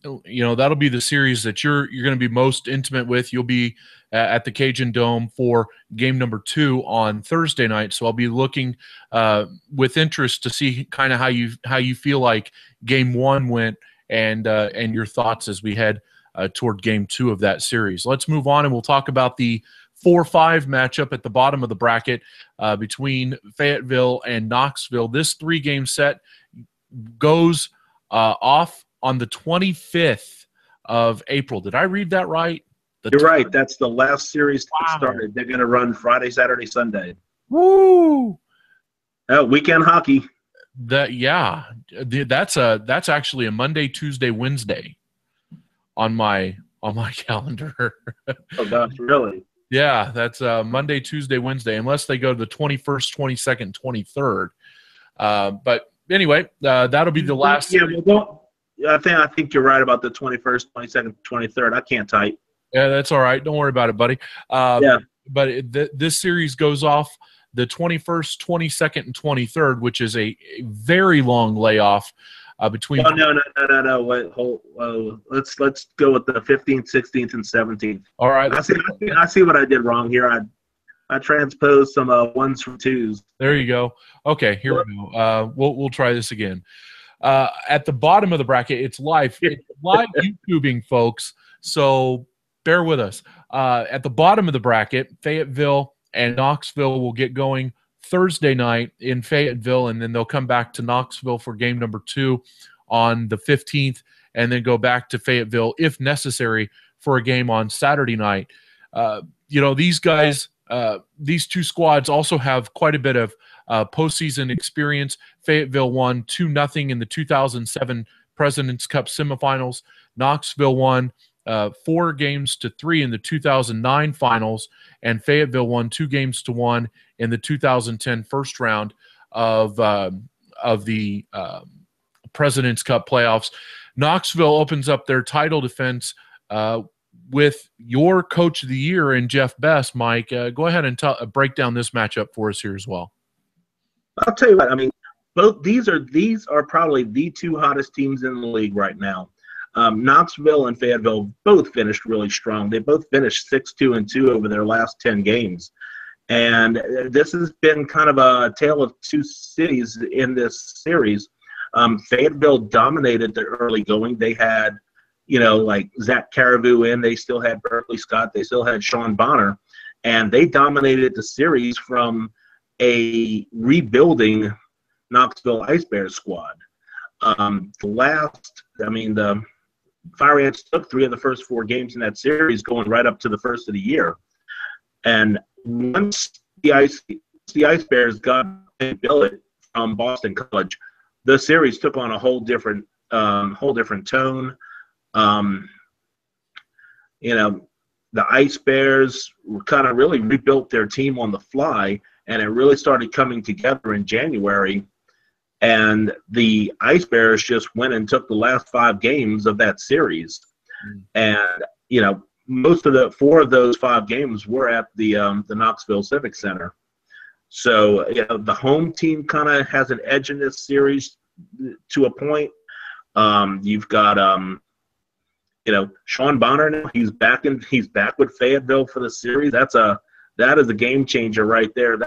that'll be the series that you're going to be most intimate with. You'll be at the Cajun Dome for game number 2 on Thursday night. So I'll be looking with interest to see kind of how you feel like game 1 went, and your thoughts as we head toward game 2 of that series. Let's move on, and we'll talk about the 4-5 matchup at the bottom of the bracket between Fayetteville and Knoxville. This 3-game set goes off on the 25th of April. Did I read that right? You're right. That's the last series that started. They're going to run Friday, Saturday, Sunday. Woo! Weekend hockey. That's actually a Monday, Tuesday, Wednesday on my calendar. Oh gosh, really? Yeah, that's Monday, Tuesday, Wednesday, unless they go to the 21st, 22nd, 23rd. But anyway, that'll be the last. Yeah, I think you're right about the 21st, 22nd, 23rd. I can't type. Yeah, that's all right. Don't worry about it, buddy. Yeah. But this series goes off the 21st, 22nd, and 23rd, which is a very long layoff between. Oh, no. Wait, let's go with the 15th, 16th, and 17th. All right. I see what I did wrong here. I transposed some 1s from 2s. There you go. Okay, here we go. We'll try this again. At the bottom of the bracket, it's live. It's live YouTubing, folks. So bear with us. At the bottom of the bracket, Fayetteville and Knoxville will get going Thursday night in Fayetteville, and then they'll come back to Knoxville for game number 2 on the 15th, and then go back to Fayetteville if necessary for a game on Saturday night. These guys, these two squads also have quite a bit of postseason experience. Fayetteville won 2-0 in the 2007 President's Cup semifinals. Knoxville won 4-3 in the 2009 finals, and Fayetteville won 2-1 in the 2010 first round of the President's Cup playoffs. Knoxville opens up their title defense with your coach of the year in Jeff Best. Mike, go ahead and break down this matchup for us here as well. I'll tell you what. I mean, both these are probably the 2 hottest teams in the league right now. Knoxville and Fayetteville both finished really strong. They both finished 6-2-2 over their last 10 games. And this has been kind of a tale of 2 cities in this series. Fayetteville dominated the early going. They had, like Zach Caribou in. They still had Berkeley Scott. They still had Sean Bonner. And they dominated the series from a rebuilding Knoxville Ice Bears squad. The Fire Ants took 3 of the first 4 games in that series, going right up to the first of the year. And once the Ice Bears got Billet from Boston College, the series took on a whole different tone. The Ice Bears kind of really rebuilt their team on the fly, and it really started coming together in January. And the Ice Bears just went and took the last 5 games of that series. And, most of the 4 of those 5 games were at the Knoxville Civic Center. So, the home team kind of has an edge in this series to a point. You've got, Sean Bonner now. He's back with Fayetteville for the series. That is a game changer right there.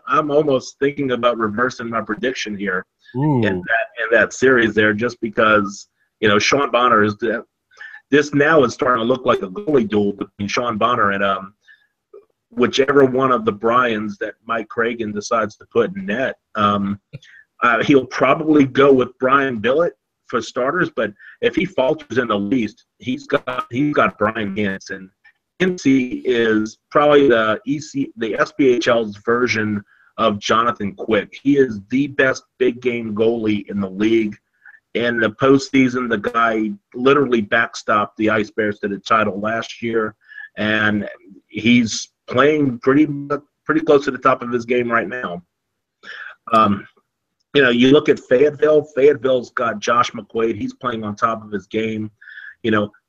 I'm almost thinking about reversing my prediction here in that series there, just because Sean Bonner is this now is starting to look like a goalie duel between Sean Bonner and whichever one of the Bryans that Mike Cragen decides to put in net. He'll probably go with Brian Billet for starters, but if he falters in the least, he's got Brian Hansen. Hincy is probably the SPHL's version of Jonathan Quick. He is the best big game goalie in the league. In the postseason, the guy literally backstopped the Ice Bears to the title last year, and he's playing pretty close to the top of his game right now. You look at Fayetteville. Fayetteville's got Josh McQuaid. He's playing on top of his game.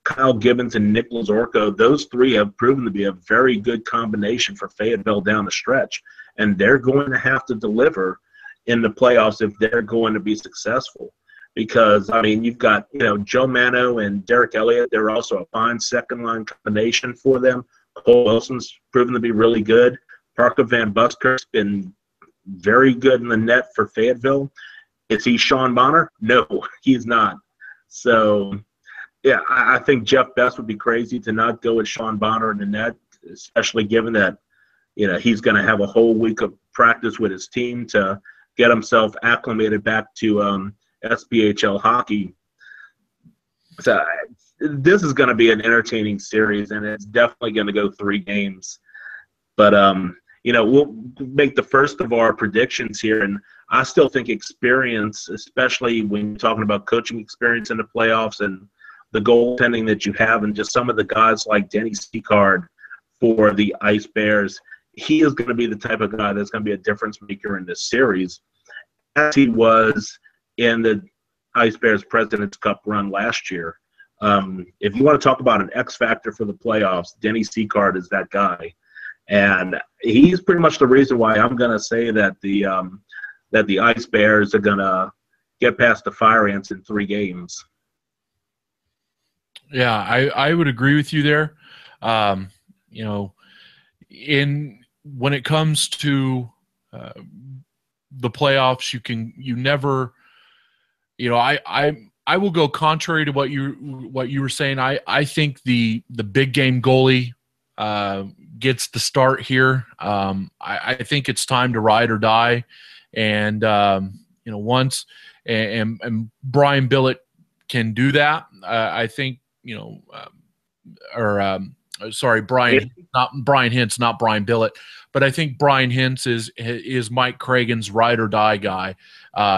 Kyle Gibbons and Nick Lazorko, those 3 have proven to be a very good combination for Fayetteville down the stretch, and they're going to have to deliver in the playoffs if they're going to be successful. Because, you've got, Joe Mano and Derek Elliott. They're also a fine second-line combination for them. Cole Wilson's proven to be really good. Parker Van Busker's been very good in the net for Fayetteville. Is he Sean Bonner? No, he's not. So, yeah, I think Jeff Best would be crazy to not go with Sean Bonner in the net, especially given that, he's going to have a whole week of practice with his team to get himself acclimated back to SPHL hockey. So this is going to be an entertaining series, and it's definitely going to go 3 games. But, we'll make the first of our predictions here, and I still think experience, especially when you're talking about coaching experience in the playoffs and the goaltending that you have, and just some of the guys like Denny Seacard for the Ice Bears, he is going to be the type of guy that's going to be a difference maker in this series, as he was in the Ice Bears President's Cup run last year. If you want to talk about an X factor for the playoffs, Denny Seacard is that guy, and he's pretty much the reason why I'm going to say that the Ice Bears are going to get past the Fire Ants in 3 games. Yeah, I would agree with you there. When it comes to the playoffs, you never, I will go contrary to what you were saying. I think the big game goalie gets the start here. I think it's time to ride or die, and once and Brian Billet can do that. I think Brian Hintz, not Brian Billet, but I think Brian Hintz is Mike Cragen's ride or die guy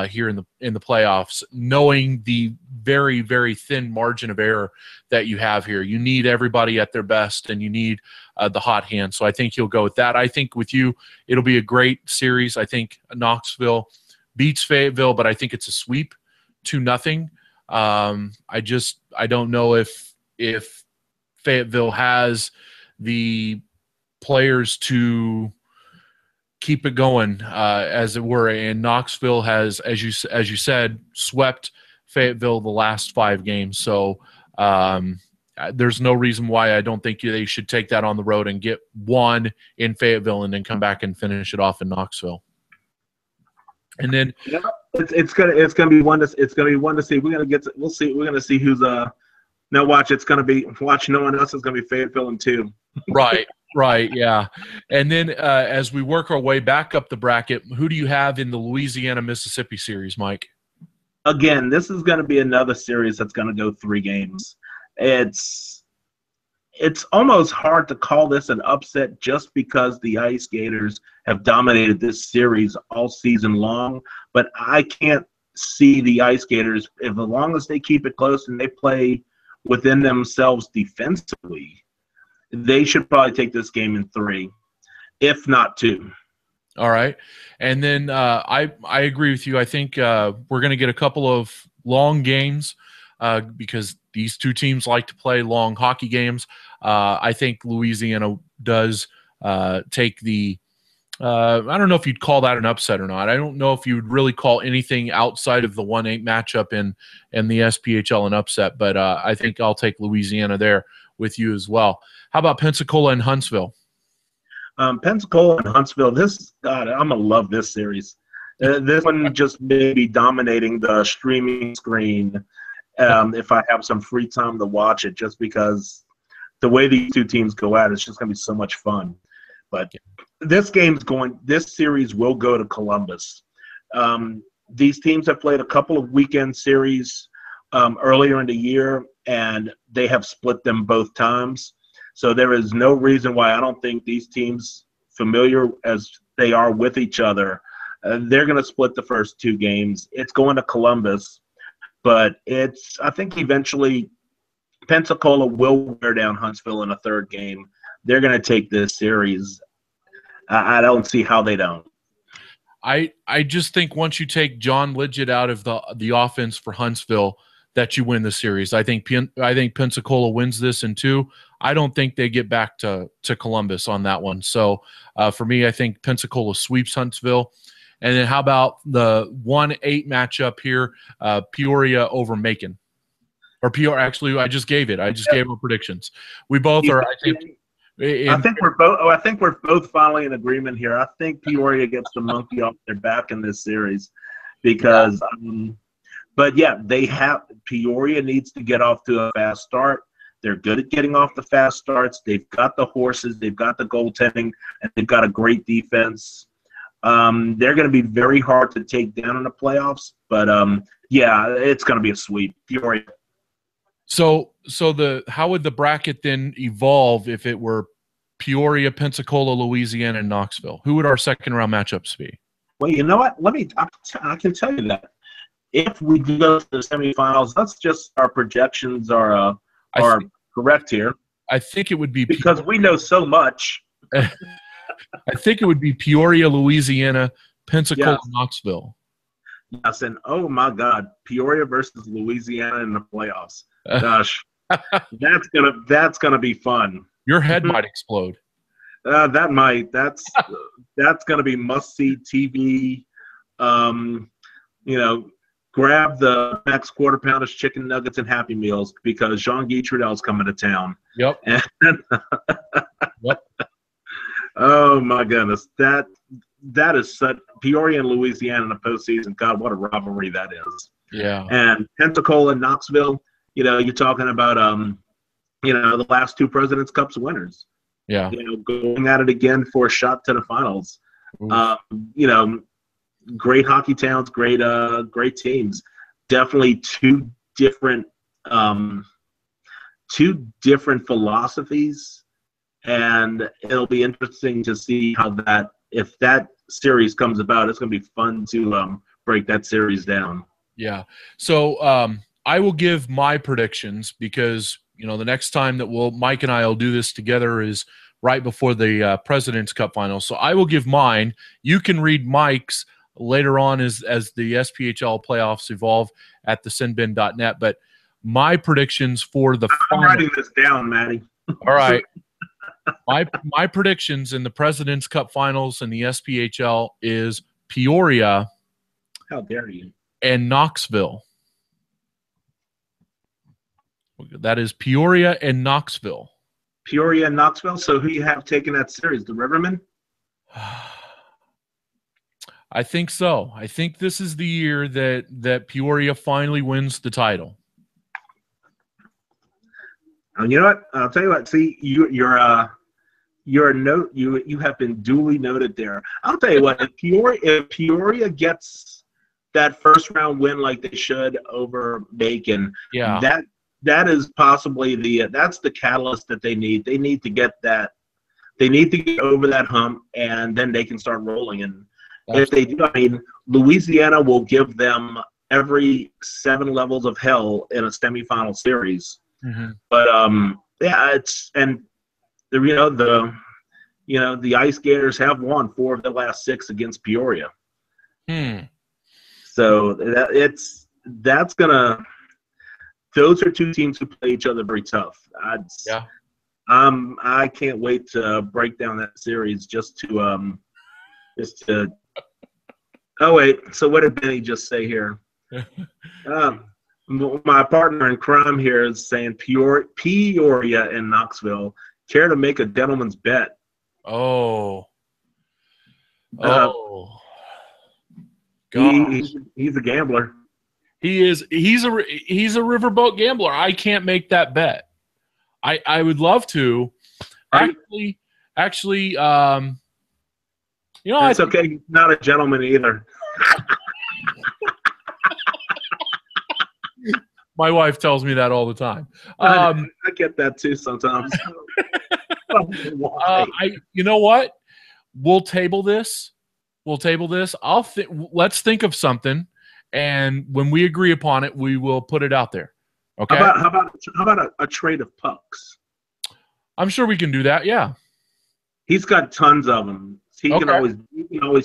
here in the playoffs, knowing the very, very thin margin of error that you have here. You need everybody at their best, and you need the hot hand. So I think he'll go with that. I think with you, it'll be a great series. I think Knoxville beats Fayetteville, but I think it's a sweep 2-0. I don't know if Fayetteville has the players to keep it going, as it were, and Knoxville has, as you said, swept Fayetteville the last 5 games. So there's no reason why I don't think they should take that on the road and get 1 in Fayetteville and then come back and finish it off in Knoxville. And then it's gonna be one to see. We'll see. We're gonna see who's now watch. It's gonna be watch. No one else is gonna be Fayetteville in 2. Right. Right, yeah. And then as we work our way back up the bracket, who do you have in the Louisiana-Mississippi series, Mike? Again, this is going to be another series that's going to go 3 games. It's almost hard to call this an upset just because the Ice Gators have dominated this series all season long. But I can't see the Ice Gators, if as long as they keep it close and they play within themselves defensively, they should probably take this game in 3, if not 2. All right. And then I agree with you. I think we're going to get a couple of long games because these two teams like to play long hockey games. I think Louisiana does take the I don't know if you'd call that an upset or not. I don't know if you would really call anything outside of the 1-8 matchup in the SPHL an upset, but I think I'll take Louisiana there with you as well. How about Pensacola and Huntsville? Pensacola and Huntsville, God, I'm going to love this series. This one just may be dominating the streaming screen if I have some free time to watch it, just because the way these two teams go at it, it's just going to be so much fun. But this series will go to Columbus. These teams have played a couple of weekend series earlier in the year, and they have split them both times. So there is no reason why I don't think these teams, familiar as they are with each other, they're going to split the first 2 games. It's going to Columbus, but I think eventually Pensacola will wear down Huntsville in a 3rd game. They're going to take this series. I don't see how they don't. I just think once you take John Lidgett out of the offense for Huntsville, that you win the series. I think Pensacola wins this in 2. I don't think they get back to Columbus on that one. So for me, I think Pensacola sweeps Huntsville. And then how about the 1-8 matchup here, Peoria over Macon? Or Peoria, actually, I just gave our predictions. We both are, I think. I think we're both finally in agreement here. I think Peoria gets the monkey off their back in this series because but yeah, Peoria needs to get off to a fast start. They're good at getting off the fast starts. They've got the horses, they've got the goaltending, and they've got a great defense. They're going to be very hard to take down in the playoffs, but yeah, it's going to be a sweep. Peoria. So how would the bracket then evolve if it were Peoria, Pensacola, Louisiana, and Knoxville? Who would our second round matchups be? Well, you know what? I can tell you that. If we go to the semifinals, that's just our projections are correct here. I think it would be because we know so much. I think it would be Peoria, Louisiana, Pensacola, Knoxville. Yes, and oh my God, Peoria versus Louisiana in the playoffs. Gosh, that's gonna be fun. Your head might explode. That might. That's gonna be must see TV. Grab the Max Quarter Pounders, chicken nuggets, and Happy Meals because Jean-Guy Trudel's coming to town. Yep. Yep. Oh my goodness, that is such Peoria and Louisiana in the postseason. God, what a rivalry that is. Yeah. And Pensacola and Knoxville. You're talking about the last 2 President's Cups winners. Yeah. Going at it again for a shot to the finals. Great hockey towns, great teams. Definitely two different philosophies, and it'll be interesting to see how if that series comes about. It's going to be fun to break that series down. Yeah. So I will give my predictions because the next time that Mike and I will do this together is right before the President's Cup Finals. So I will give mine. You can read Mike's later on as the SPHL playoffs evolve at thesinbin.net. But my predictions for the I'm writing this down, Matty. All right. My predictions in the President's Cup Finals and the SPHL is Peoria. How dare you? And Knoxville. That is Peoria and Knoxville. Peoria and Knoxville. So who you have taking that series? The Rivermen? I think so. I think this is the year that Peoria finally wins the title. You know what? I'll tell you what. See, you're you have been duly noted there. I'll tell you what, if Peoria gets that first round win like they should over Macon, Yeah. that is possibly that's the catalyst that they need. They need to get that. They need to get over that hump, and then they can start rolling. And if they do, I mean, Louisiana will give them every 7 levels of hell in a semifinal series. Mm-hmm. But yeah, the Ice Gators have won 4 of the last 6 against Peoria. So those are 2 teams who play each other very tough. I can't wait to break down that series just to. Oh wait, so what did Benny just say here? My partner in crime here is saying Peoria and Knoxville. Care to make a gentleman's bet? Oh. He's a gambler. He is. He's a riverboat gambler. I can't make that bet. I would love to. Actually, it's okay. He's not a gentleman either. My wife tells me that all the time. I get that too sometimes. You know what? We'll table this. Let's think of something, and when we agree upon it, we will put it out there. Okay. How about a trade of pucks? I'm sure we can do that. Yeah. He's got tons of them. He can always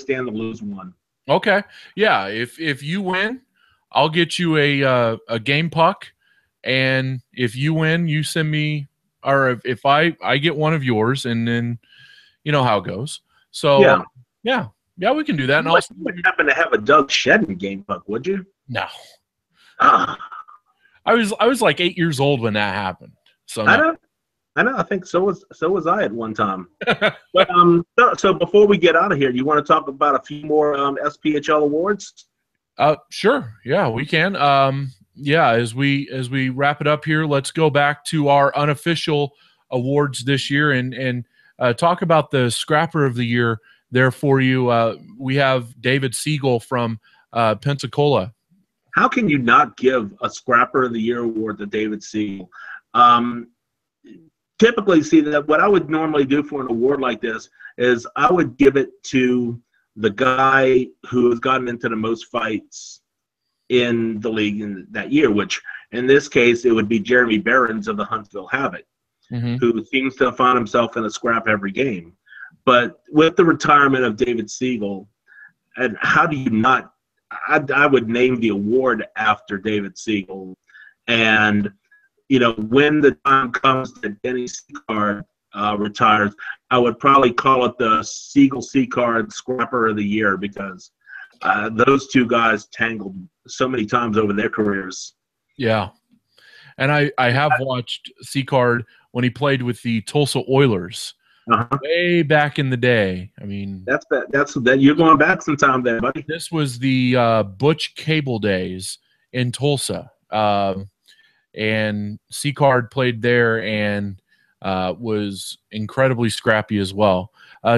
stand to lose one. Okay. Yeah. If you win, I'll get you a game puck, and if you win, you send me, or if I get one of yours, and then you know how it goes. So yeah, we can do that. You wouldn't happen to have a Doug Shedden game puck, would you? No. I was like 8 years old when that happened. So no. I know. I think so was I at one time. But so before we get out of here, do you want to talk about a few more SPHL awards? Sure. Yeah, we can. As we wrap it up here, let's go back to our unofficial awards this year and talk about the Scrapper of the Year there for you. We have David Siegel from Pensacola. How can you not give a Scrapper of the Year award to David Siegel? Typically, see, that what I would normally do for an award like this is I would give it to the guy who has gotten into the most fights in the league in that year, which in this case, it would be Jeremy Behrens of the Huntsville Havoc, who seems to find himself in a scrap every game. But with the retirement of David Siegel, and how do you not – I would name the award after David Siegel. And, when the time comes that Denny Seacard retires, I would probably call it the Siegel Seacard Scrapper of the Year because those 2 guys tangled so many times over their careers. Yeah. And I have watched Seacard when he played with the Tulsa Oilers way back in the day. I mean, that's you're going back some time there, buddy. This was the Butch Cable days in Tulsa. And Seacard played there and was incredibly scrappy as well.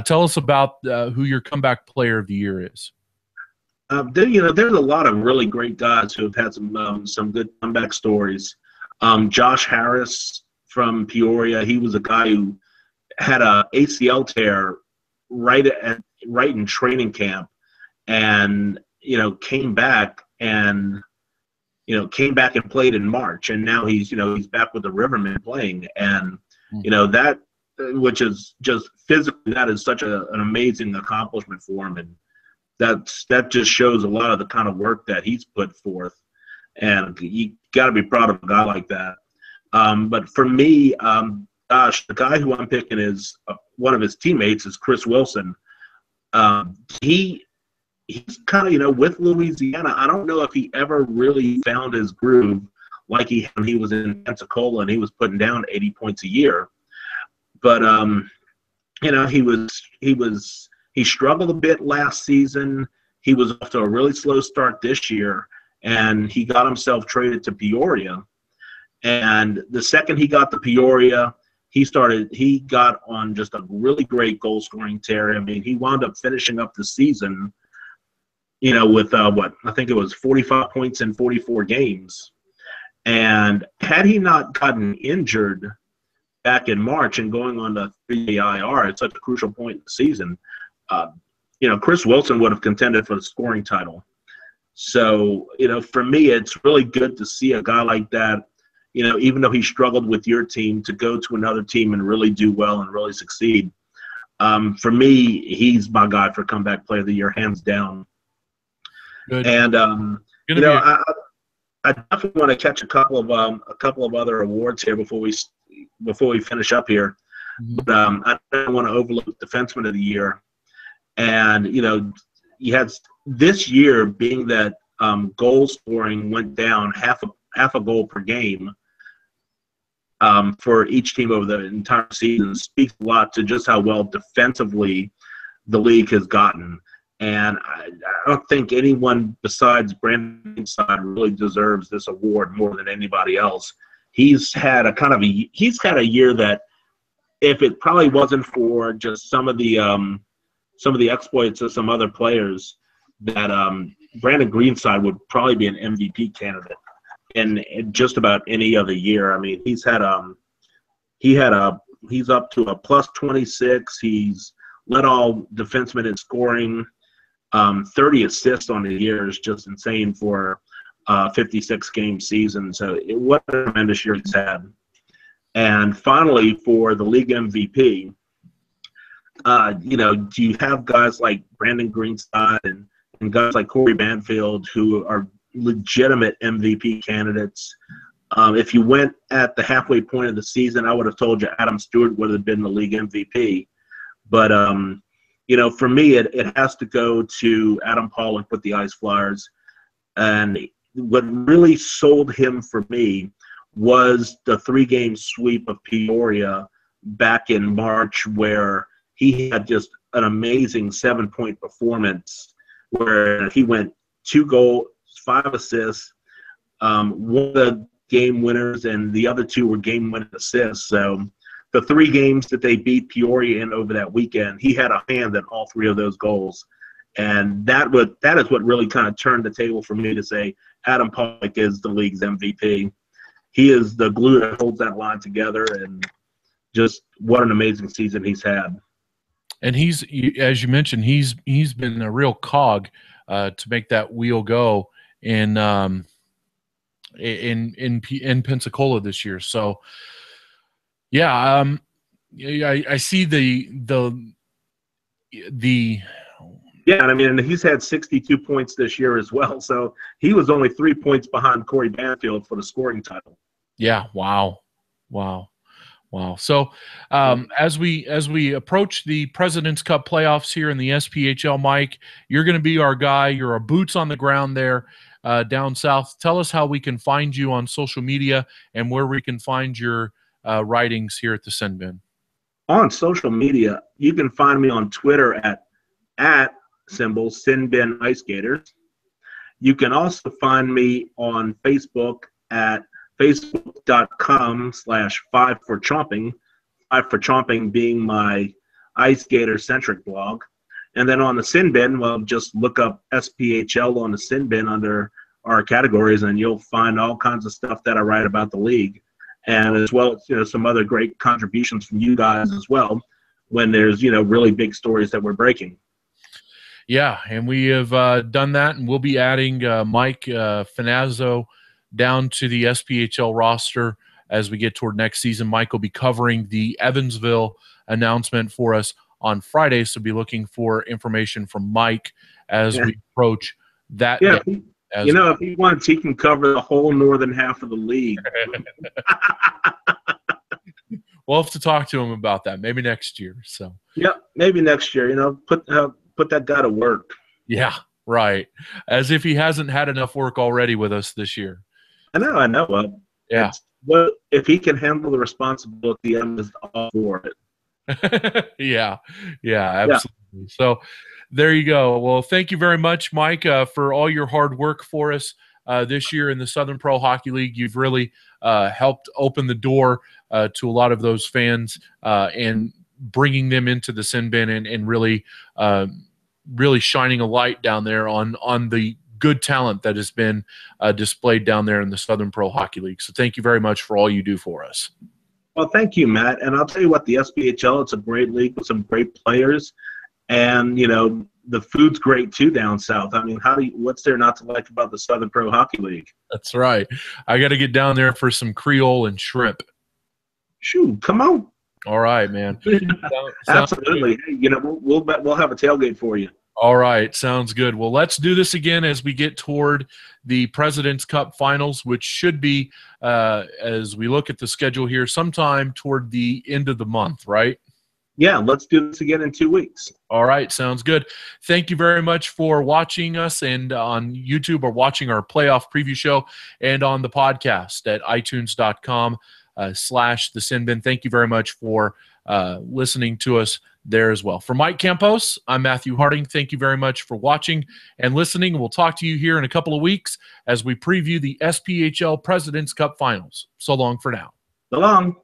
Tell us about who your comeback player of the year is. There's a lot of really great guys who have had some good comeback stories. Josh Harris from Peoria, he was a guy who had a ACL tear right in training camp, and came back and played in March, and now he's back with the Rivermen playing, and that, which is just physically, that is such an amazing accomplishment for him, and that just shows a lot of the kind of work that he's put forth, and you got to be proud of a guy like that. But for me, the guy who I'm picking is one of his teammates is Chris Wilson. He's kind of, with Louisiana, I don't know if he ever really found his groove like he was in Pensacola and he was putting down 80 points a year. But, he struggled a bit last season. He was off to a really slow start this year, and he got himself traded to Peoria. And the second he got to Peoria, he got on just a really great goal scoring tear. I mean, he wound up finishing up the season, with I think it was 45 points in 44 games. And had he not gotten injured back in March and going on the 3-day IR at such a crucial point in the season, Chris Wilson would have contended for the scoring title. So, for me, it's really good to see a guy like that, even though he struggled with your team, to go to another team and really do well and really succeed. For me, he's my guy for comeback player of the year, hands down. Good. And I definitely want to catch a couple of other awards here before we finish up here. But I don't want to overlook Defenseman of the Year. And you had this year, being that goal scoring went down half a goal per game for each team over the entire season, speaks a lot to just how well defensively the league has gotten. And I don't think anyone besides Brandon Greenside really deserves this award more than anybody else. He's had a year that, if it probably wasn't for just some of the exploits of some other players, that Brandon Greenside would probably be an MVP candidate in just about any other year. I mean, he's up to a plus 26. He's led all defensemen in scoring. 30 assists on the year is just insane for a 56-game season. So what a tremendous year he's had. And finally, for the league MVP, do you have guys like Brandon Greenside and guys like Corey Banfield who are legitimate MVP candidates? If you went at the halfway point of the season, I would have told you Adam Stewart would have been the league MVP. But for me, it has to go to Adam Pollock with the Ice Flyers. And what really sold him for me was the 3-game sweep of Peoria back in March, where he had just an amazing 7-point performance, where he went 2 goals, 5 assists, one of the game winners, and the other 2 were game-winning assists. So the 3 games that they beat Peoria in over that weekend, he had a hand in all 3 of those goals. And that is what really kind of turned the table for me to say Adam Pollock is the league's MVP. He is the glue that holds that line together, and just what an amazing season he's had. And he's, as you mentioned, he's been a real cog to make that wheel go in Pensacola this year. So, yeah, I see the yeah, I mean, he's had 62 points this year as well. So he was only 3 points behind Corey Banfield for the scoring title. Yeah. Wow. So as we approach the President's Cup playoffs here in the SPHL, Mike, you're going to be our guy. You're our boots on the ground there down south. Tell us how we can find you on social media and where we can find your writings here at the Sin Bin. On social media, you can find me on Twitter at Sin Bin Ice Skaters. You can also find me on Facebook at facebook.com/5forchomping, 5 for Chomping being my ice skater centric blog. And then on the Sin Bin, well, just look up SPHL on the Sin Bin under our categories, and you'll find all kinds of stuff that I write about the league, and as well as some other great contributions from you guys as well when there's really big stories that we're breaking. Yeah, and we have done that, and we'll be adding Mike Finazzo down to the SPHL roster as we get toward next season. Mike will be covering the Evansville announcement for us on Friday, so be looking for information from Mike as we approach that. Yeah, if he wants, he can cover the whole northern half of the league. We'll have to talk to him about that maybe next year. So maybe next year. Put that guy to work. Yeah, right. As if he hasn't had enough work already with us this year. I know. Yeah. Well, if he can handle the responsibility, I'm just all for it. Yeah, absolutely. Yeah. So there you go. Well, thank you very much, Mike, for all your hard work for us this year in the Southern Pro Hockey League. You've really helped open the door to a lot of those fans and bringing them into the sin bin and really shining a light down there on the good talent that has been displayed down there in the Southern Pro Hockey League. So thank you very much for all you do for us. Well, thank you, Matt. And I'll tell you what, the SPHL, it's a great league with some great players. And, you know, the food's great, too, down south. I mean, what's there not to like about the Southern Pro Hockey League? That's right. I got to get down there for some Creole and shrimp. Shoot, come on. All right, man. Absolutely. Hey, you know, we'll have a tailgate for you. All right, sounds good. Well, let's do this again as we get toward the President's Cup Finals, which should be, as we look at the schedule here, sometime toward the end of the month, right? Yeah, let's do this again in 2 weeks. All right, sounds good. Thank you very much for watching us and on YouTube or watching our playoff preview show and on the podcast at itunes.com/thesinbin. Thank you very much for listening to us there as well. For Mike Campos, I'm Matthew Harding. Thank you very much for watching and listening. We'll talk to you here in a couple of weeks as we preview the SPHL President's Cup Finals. So long for now. So long.